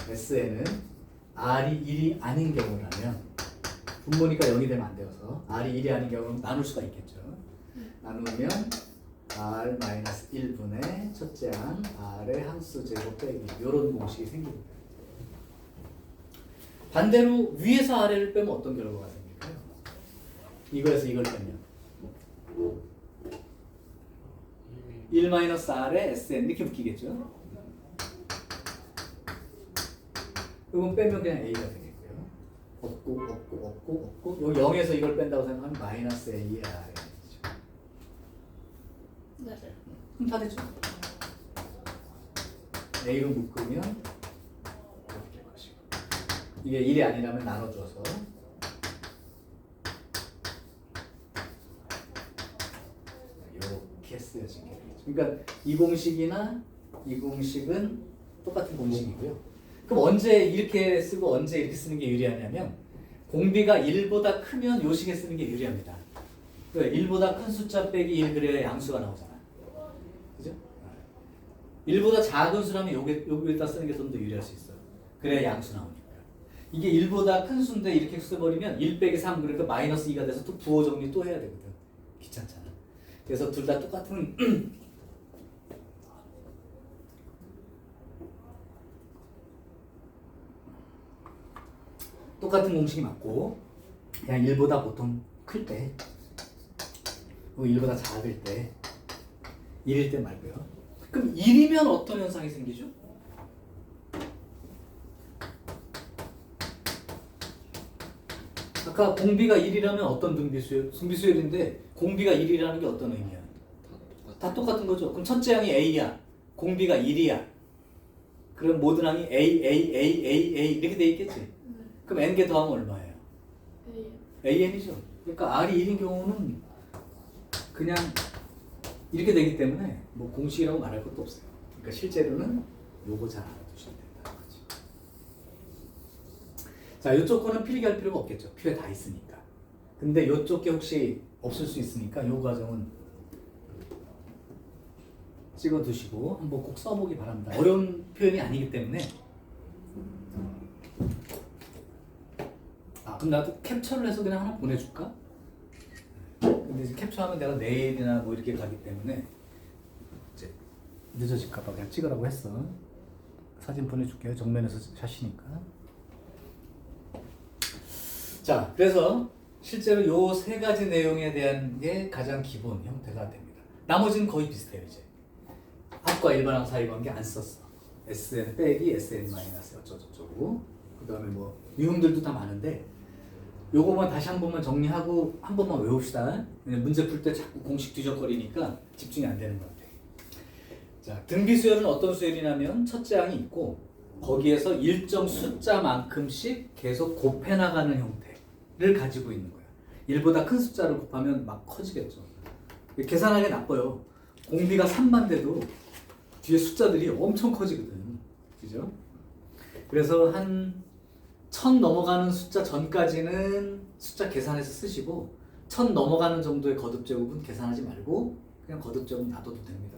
SN은 R이 1이 아닌 경우라면 분모니까 0이 되면 안 되어서 R이 1이 아닌 경우는 나눌 수가 있겠죠. 나누면 R-1분의 첫째 항 R의 항수 제곱 빼기 이런 공식이 생깁니다. 반대로 위에서 아래를 빼면 어떤 결과가 생길까요? 이거에서 이걸 빼면 1-R의 SN 이렇게 묶이겠죠? 이건 빼면 그냥 A가 되겠고요. 없고 여기 0에서 이걸 뺀다고 생각하면 마이너스 A의 R이 되죠.
네.
그럼 다 됐죠? A로 묶으면 이렇게 될 것이고 이게 1이 아니라면 나눠줘서 이렇게 쓰여진 게 되겠죠. 그러니까 이 공식이나 이 공식은 똑같은 공식이고요. 그럼 언제 이렇게 쓰고 언제 이렇게 쓰는 게 유리하냐면 공비가 1보다 크면 요 식에 쓰는 게 유리합니다. 왜? 1보다 큰 숫자 빼기 1 그래야 양수가 나오잖아. 그죠? 1보다 작은 수라면 여기에다 쓰는 게 좀 더 유리할 수 있어요. 그래야 양수 나오니까. 이게 1보다 큰 수인데 이렇게 써버리면 1 빼기 3 그러니까 마이너스 2가 돼서 또 부호 정리 또 해야 되거든. 귀찮잖아. 그래서 둘 다 똑같은 똑같은 공식이 맞고 그냥 1보다 보통 클 때, 1보다 작을 때, 1일 때 말고요. 그럼 1이면 어떤 현상이 생기죠? 아까 공비가 1이라면 어떤 등비수열? 등비수열인데 공비가 1이라는 게 어떤 의미야? 다 똑같은 거죠. 그럼 첫째 항이 A야. 공비가 1이야. 그럼 모든 항이 A 이렇게 돼 있겠지? 그럼 N개 더하면 얼마예요? AN이죠. 그러니까 R이 1인 경우는 그냥 이렇게 되기 때문에 뭐 공식이라고 말할 것도 없어요. 그러니까 실제로는 요거 잘 알아두시면 된다는 거지. 자, 요쪽 거는 필기할 필요가 없겠죠. 표에 다 있으니까. 근데 요쪽 게 혹시 없을 수 있으니까 요 과정은 찍어두시고 한번 꼭 써보기 바랍니다. 어려운 표현이 아니기 때문에. 그럼 나도 캡처를 해서 그냥 하나 보내줄까? 근데 이제 캡처하면 내가 내일이나 뭐 이렇게 가기 때문에 이제 늦어질까봐 그냥 찍으라고 했어. 사진 보내줄게요. 정면에서 샷이니까. 자, 그래서 실제로 요 세 가지 내용에 대한 게 가장 기본 형태가 됩니다. 나머지는 거의 비슷해요. 이제 합과 일반항 사이 관계 안 썼어. SN 빼기 SN 마이너스 어쩌고저쩌고. 그 다음에 뭐 유형들도 다 많은데 요거만 다시 한 번만 정리하고 한 번만 외웁시다. 문제 풀 때 자꾸 공식 뒤적거리니까 집중이 안 되는 것 같아요. 자, 등비수열은 어떤 수열이냐면 첫째 항이 있고 거기에서 일정 숫자만큼씩 계속 곱해 나가는 형태를 가지고 있는 거야. 1보다 큰 숫자를 곱하면 막 커지겠죠. 계산하기 나빠요. 공비가 3만 돼도 뒤에 숫자들이 엄청 커지거든. 그죠? 그래서 한 1000 넘어가는 숫자 전까지는 숫자 계산해서 쓰시고 1000 넘어가는 정도의 거듭제곱은 계산하지 말고 그냥 거듭제곱 놔둬도 됩니다.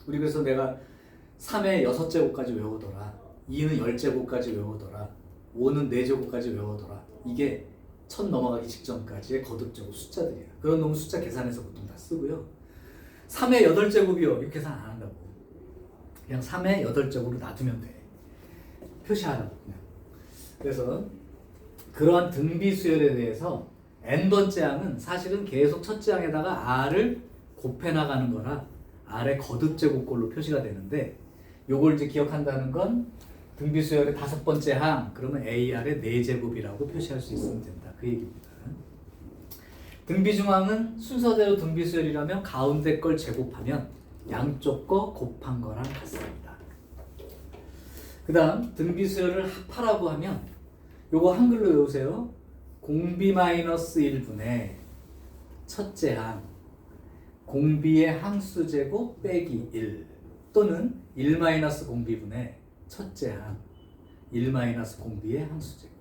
우리 그래서 내가 3의 6제곱까지 외우더라, 2는 10제곱까지 외우더라, 5는 4제곱까지 외우더라. 이게 1000 넘어가기 직전까지의 거듭제곱 숫자들이야. 그런 놈은 숫자 계산해서 보통 다 쓰고요. 3의 8제곱이요. 이거 계산 안 한다고. 그냥 3의 8제곱으로 놔두면 돼. 표시하라고 그냥. 그래서 그러한 등비수열에 대해서 n번째 항은 사실은 계속 첫째 항에다가 r을 곱해 나가는 거라 r의 거듭제곱꼴로 표시가 되는데 요걸 이제 기억한다는 건 등비수열의 5번째 항 그러면 ar의 4제곱이라고 표시할 수 있으면 된다. 그 얘기입니다. 등비중항은 순서대로 등비수열이라면 가운데 걸 제곱하면 양쪽 거 곱한 거랑 같습니다. 그 다음 등비수열을 합하라고 하면 요거 한글로 외우세요. 공비 마이너스 1분의 첫째 항 공비의 항수 제곱 빼기 1 또는 1 마이너스 공비분의 첫째 항 1 마이너스 공비의 항수 제곱.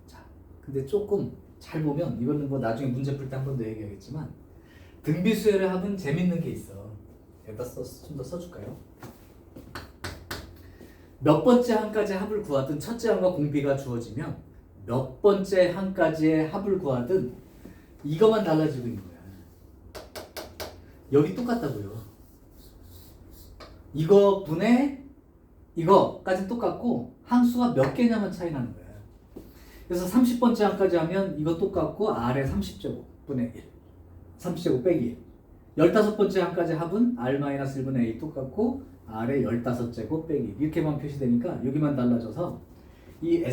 자, 근데 조금 잘 보면 이거는 뭐 나중에 문제 풀 때 한 번 더 얘기하겠지만 등비수열의 합은 재밌는 게 있어. 여기다 좀 더 써줄까요? 몇 번째 항까지 합을 구하든 첫째 항과 공비가 주어지면 몇 번째 항까지의 합을 구하든 이것만 달라지고 있는 거야. 여기 똑같다고요. 이거 분의 이거까지 똑같고 항수가 몇 개냐만 차이 나는 거야. 그래서 30번째 항까지 하면 이거 똑같고 R의 30제곱 분의 1 30제곱 빼기 1 15번째 항까지 합은 R-1분의 A 똑같고 R의 15제곱 빼기 이렇게만 표시되니까 여기만 달라져서 이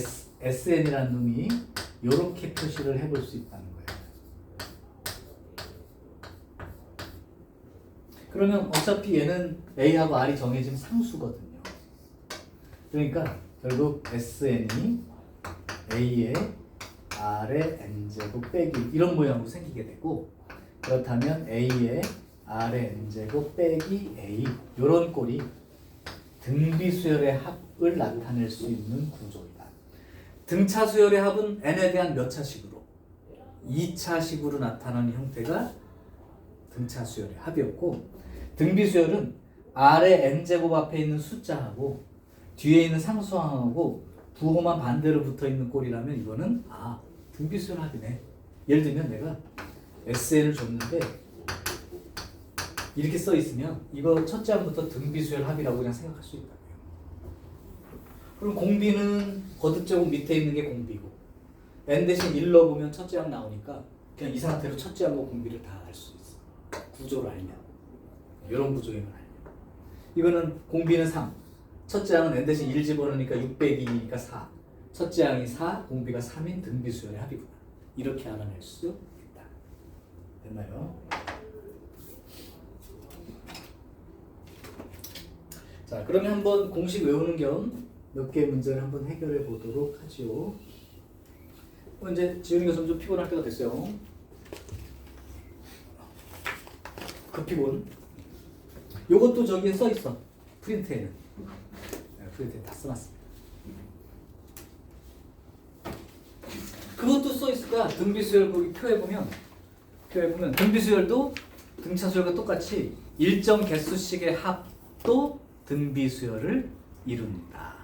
SN이라는 놈이 이렇게 표시를 해볼 수 있다는 거예요. 그러면 어차피 얘는 A하고 R이 정해진 상수거든요. 그러니까 결국 SN이 A의 R의 N제곱 빼기 이런 모양으로 생기게 되고 그렇다면 A의 R의 N제곱 빼기 A 이런 꼴이 등비수열의 합을 나타낼 수 있는 구조이다. 등차 수열의 합은 n에 대한 몇 차식으로? 2차식으로 나타나는 형태가 등차 수열의 합이었고 등비수열은 아래 n제곱 앞에 있는 숫자하고 뒤에 있는 상수항하고 부호만 반대로 붙어있는 꼴이라면 이거는 등비수열 합이네. 예를 들면 내가 SN을 줬는데 이렇게 써 있으면 이거 첫째 항부터 등비수열 합이라고 그냥 생각할 수 있다고요. 그럼 공비는 거듭제곱 밑에 있는 게 공비고 n 대신 1 넣어보면 첫째 항 나오니까 그냥 이 상태로 첫째 항과 공비를 다 알 수 있어. 구조를 알면. 이런 구조임을 알면. 이거는 공비는 3. 첫째 항은 n 대신 1 집어넣으니까 602니까 4. 첫째 항이 4, 공비가 3인 등비수열의 합이구나. 이렇게 알아낼 수 있다. 됐나요? 자, 그러면 한번 공식 외우는 겸 몇 개의 문제를 한번 해결해 보도록 하지요. 이제 지훈이가 점점 피곤할 때가 됐어요. 그 피곤. 요것도 저기에 써 있어. 프린트에는. 프린트에 다 써놨습니다. 그것도 써 있을 거야. 등비수열 거기 표에 보면 등비수열도 등차수열과 똑같이 일정 개수씩의 합도 등비수열을 이룬다.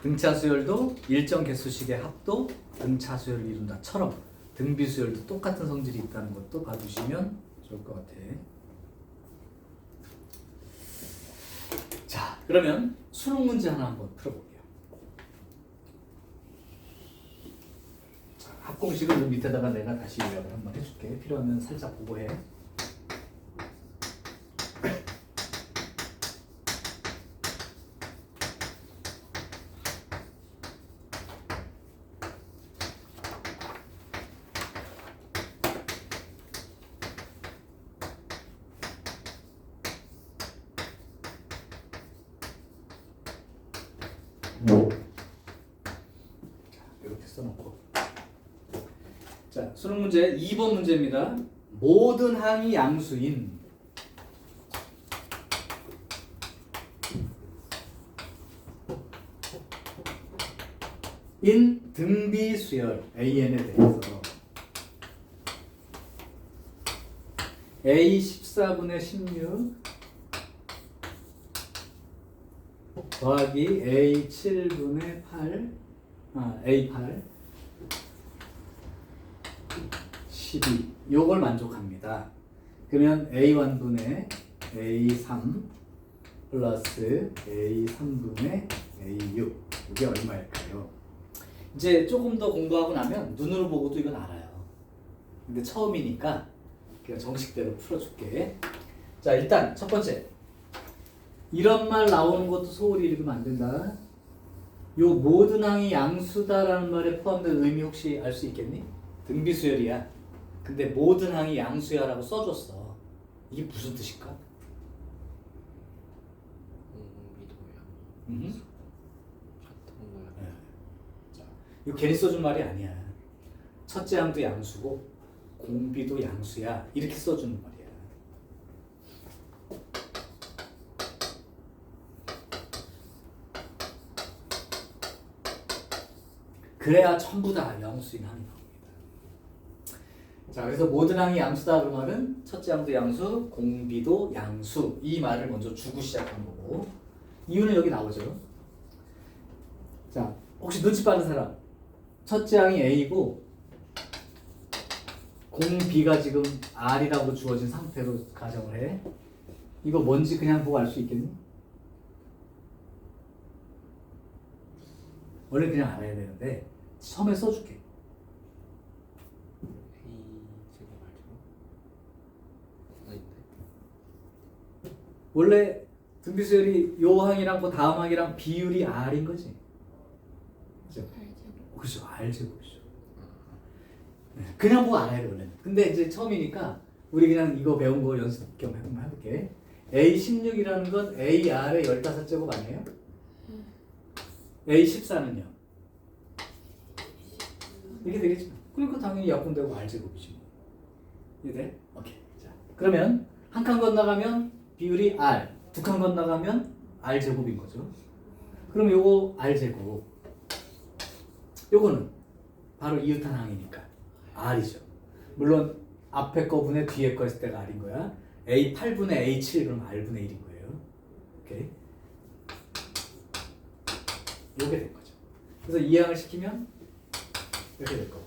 등차수열도 일정 개수씩의 합도 등차수열을 이룬다처럼 등비수열도 똑같은 성질이 있다는 것도 봐주시면 좋을 것 같아. 자, 그러면 수능 문제 하나 한번 풀어볼게요. 자, 합공식은 밑에다가 내가 다시 요약을 한번 해줄게. 필요하면 살짝 보고해. 이렇게 써놓고. 자, 수능 문제 2번 문제입니다. 모든 항이 양수인 등비수열 AN에 대해서 A 14분의 16 더하기 A 7분의 8 A 8 12 요걸 만족합니다. 그러면 A 1분의 A 3 플러스 A 3분의 A 6 이게 얼마일까요? 이제 조금 더 공부하고 나면 눈으로 보고도 이건 알아요. 근데 처음이니까 그냥 정식대로 풀어줄게. 자, 일단 첫 번째 이런 말 나오는 것도 소홀히 읽으면 안 된다. 요 모든 항이 양수다라는 말에 포함된 의미 혹시 알 수 있겠니? 등비수열이야. 근데 모든 항이 양수야라고 써줬어. 이게 무슨 뜻일까?
미도야. 같은 거야.
네. 자, 이거 괜히 써준 말이 아니야. 첫째 항도 양수고 공비도 양수야. 이렇게 써주는 말이야. 그래야 전부 다 양수인 항이 나옵니다. 자, 그래서 모든 항이 양수다 그 말은 첫째 항도 양수, 공비도 양수 이 말을 먼저 주고 시작한 거고 이유는 여기 나오죠. 자, 혹시 눈치 빠른 사람 첫째 항이 A고 공비가 지금 R이라고 주어진 상태로 가정을 해. 이거 뭔지 그냥 보고 알 수 있겠니? 원래 그냥 알아야 되는데 처음에 써줄게.
A 제곱 알죠? 아닌데.
원래 등비수열이 요 항이랑 그 다음 항이랑 비율이 R인 거지. 그죠? 그렇죠. R제곱이죠. 그냥 보고 알아야 돼 원래는. 근데 이제 처음이니까 우리 그냥 이거 배운 거 연습 겸 한번 해볼게. A16이라는 건 AR의 15제곱 아니에요? A14는요? 이렇게 되겠죠. 그러니까 당연히 약분되고 R제곱이지 뭐. 이해돼? 오케이. 자, 그러면 한 칸 건너가면 비율이 R, 두 칸 건너가면 R제곱인 거죠. 그럼 요거 R제곱, 요거는 바로 이웃한 항이니까 R이죠. 물론 앞에 거 분의 뒤에 거 했을 때가 R인 거야. A 8분의 A 7 그럼 R분의 1인 거예요. 오케이. 요게 된 거죠. 그래서 이항을 시키면 이렇게 될 거고.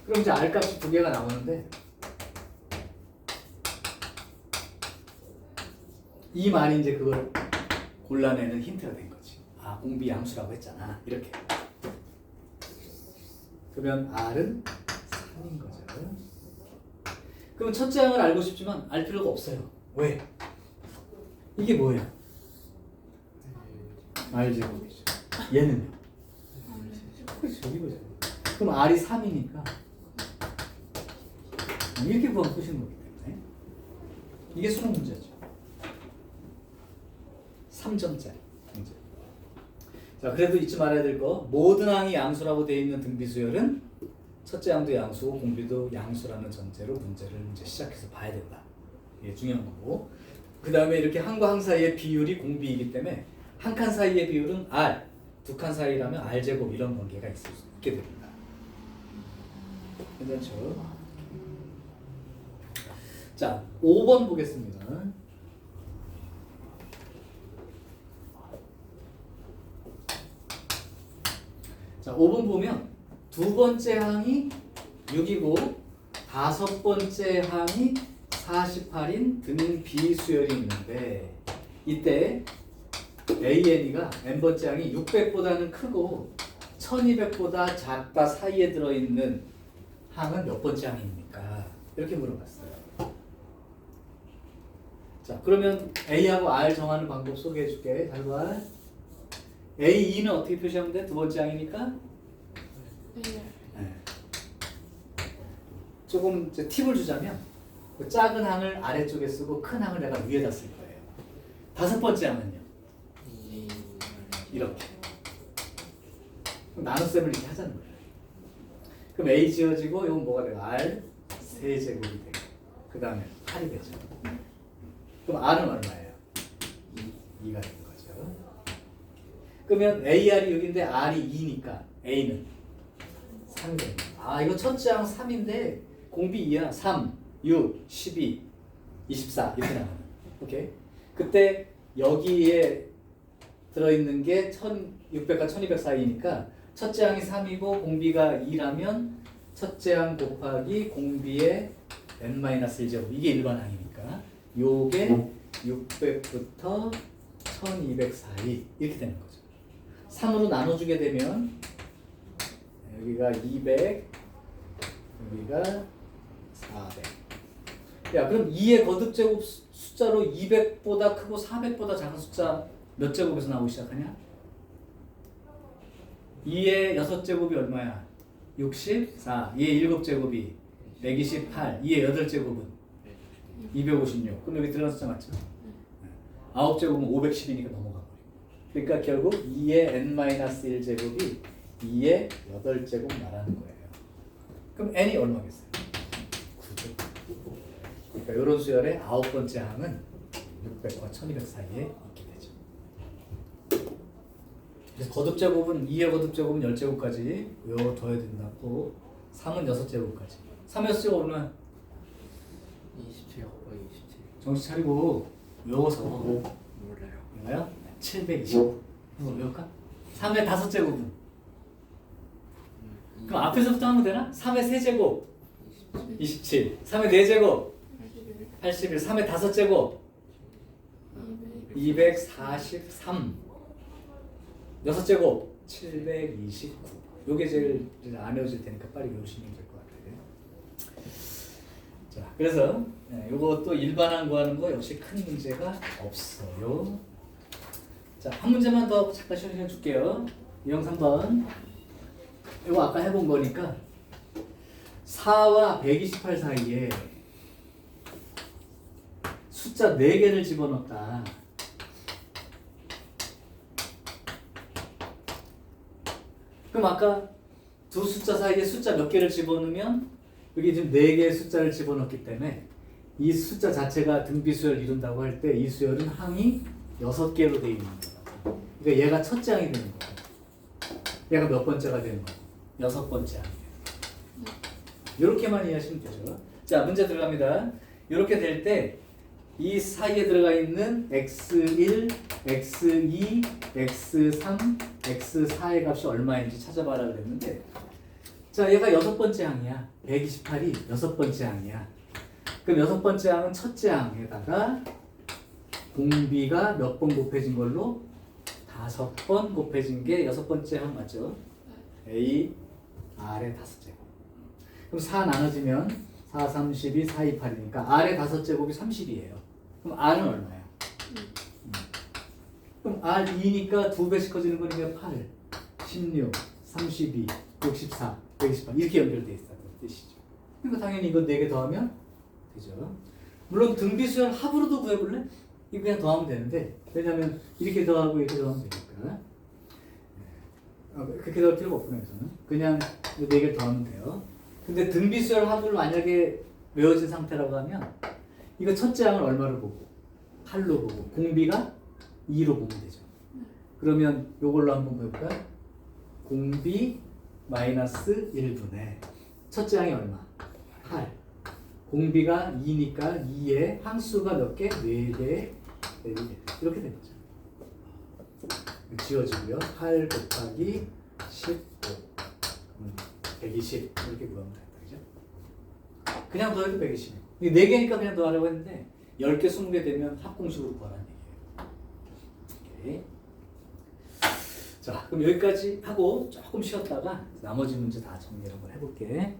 그럼 이제 R 값이 두 개가 나오는데 이 말이 이제 그걸 골라내는 힌트가 된 거지. 아, 공비 양수라고 했잖아. 이렇게. 그러면 R은 3인 거죠. 그럼 첫째 항을 알고 싶지만 알 필요가 없어요. 왜? 이게 뭐예요? R 제곱이죠. 얘는요? 그렇죠. 이거죠. 그럼 R이 3이니까 이렇게 구하면 끝인 거기 때문에 이게 수능 문제죠. 3점짜리 문제. 자, 그래도 잊지 말아야 될 거, 모든 항이 양수라고 되어 있는 등비수열은 첫째 항도 양수고 공비도 양수라는 전제로 문제를 이제 시작해서 봐야 된다. 이게 중요한 거고. 그 다음에 이렇게 항과 항 사이의 비율이 공비이기 때문에 한 칸 사이의 비율은 R, 두 칸 사이라면 R 제곱 이런 관계가 있게 됩니다. 괜찮죠? 자, 5번 보겠습니다. 자, 5번 보면 두 번째 항이 6이고 다섯 번째 항이 48인 등비수열이 있는데 이때 AN이가 n번째 항이 600보다는 크고 1200보다 작다 사이에 들어있는 항은 몇 번째 항입니까? 이렇게 물어봤어요. 자, 그러면 A하고 R 정하는 방법 소개해 줄게. 잘 봐. A2는 어떻게 표시하면 돼? 두 번째 항이니까? 네. 조금 이제 팁을 주자면 그 작은 항을 아래쪽에 쓰고 큰 항을 내가 위에다 쓸 거예요. 다섯 번째 항은요? 이렇게. 그럼 나눗셈을 이렇게 하자는 거예요. 그럼 A 지어지고 이건 뭐가 돼요? R 세제곱이 되고 그 다음에 8이 되죠. 그럼 R은 얼마예요? 2가 되는 거죠. 그러면 AR이 6인데 R이 2니까 A는 3이 됩니다. 아, 이거 첫째 항 3인데 공비 2야. 3, 6, 12, 24 이렇게 나가는. 오케이. 그때 여기에 들어있는 게 1600과 1200 사이니까 첫째 항이 3이고 공비가 2라면 첫째 항 곱하기 공비의 n-1제곱 이게 일반 항이니까 요게 600부터 1200 사이 이렇게 되는 거죠. 3으로 나눠주게 되면 여기가 200 여기가 400. 야, 그럼 2의 거듭제곱 숫자로 200보다 크고 400보다 작은 숫자 몇 제곱에서 나오기 시작하냐? 2의 6제곱이 얼마야? 64. 2의 7제곱이 128. 2의 8제곱은 256. 그럼 여기 들어간 숫자 맞죠? 9제곱은 510이니까 넘어가 버리고. 그러니까 결국 2의 n-1제곱이 2의 8제곱 말하는 거예요. 그럼 n이 얼마겠어요? 9죠. 그러니까 이런 수열의 9번째 항은 600과 1200 사이에 있게 되죠. 그래서 거듭제곱은 2의 거듭제곱은 10제곱까지 요 둬야 된다고 3은 6제곱까지 3의 6제곱 얼마야?
27 곱하기 27
정신 차리고 외워서
몰라요.
얼마야? 720 이거 외울까? 3의 5제곱은 그럼 앞에서부터 하면 되나? 3의 3제곱 27 3의 4제곱 81 3의 5제곱 243 6제곱 729 요게 제일 안 외워질 테니까 빨리 외우시면 될 것 같아요. 자, 그래서 요것도 일반항 구하는 거 역시 큰 문제가 없어요. 자, 한 문제만 더 잠깐 시간 줄게요. 유형 3번 이거 아까 해본 거니까 4와 128 사이에 숫자 4개를 집어넣었다. 그럼 아까 두 숫자 사이에 숫자 몇 개를 집어넣으면 여기 지금 4개의 숫자를 집어넣기 때문에 이 숫자 자체가 등비수열을 이룬다고 할 때 이 수열은 항이 6개로 되어 있는 거다. 그러니까 얘가 첫째 항이 되는 거고 얘가 몇 번째가 되는 거고 6번째 항이에요. 이렇게만 이해하시면 되죠. 자, 문제 들어갑니다. 이렇게 될 때 이 사이에 들어가 있는 x1, x2, x3, x4의 값이 얼마인지 찾아봐라 그랬는데 자 얘가 여섯 번째 항이야. 128이 여섯 번째 항이야. 그럼 여섯 번째 항은 첫째 항에다가 공비가 몇 번 곱해진 걸로 5번 곱해진 게 여섯 번째 항 맞죠? A, R의 5제곱. 그럼 4 나눠지면 4, 32, 4, 2, 8이니까 R의 5제곱이 30이에요. 그럼 R은 얼마야? 그럼 R 2니까 2배씩 커지는 거니까 8, 16, 32, 64, 128 이렇게 연결돼 있다는 뜻이죠. 그러니까 당연히 이거 4개 더하면 되죠. 물론 등비수열 합으로도 구해볼래? 이거 그냥 더하면 되는데 왜냐면 이렇게 더하고 이렇게 더하면 되니까 그렇게 더할 필요가 없구나. 여기서는 그냥 4개를 더하면 돼요. 근데 등비수열 합을 만약에 외워진 상태라고 하면 이거 첫째 항을 얼마로 보고 8로 보고 공비가 2로 보면 되죠. 그러면 요걸로 한번 해볼까? 공비 마이너스 1분의 첫째 항이 얼마? 8. 공비가 2니까 2에 항수가 몇 개? 4개. 이렇게 된 거죠. 지워지고요. 8 곱하기 15 120 이렇게 구하면 되겠다. 그죠? 그냥 더해도 120이고 이게 4개니까 그냥 더하려고 했는데 10개, 20개 되면 합공식으로 구하라는 얘기예요. 오케이. 자, 그럼 여기까지 하고 조금 쉬었다가 나머지 문제 다 정리를 한번 해볼게.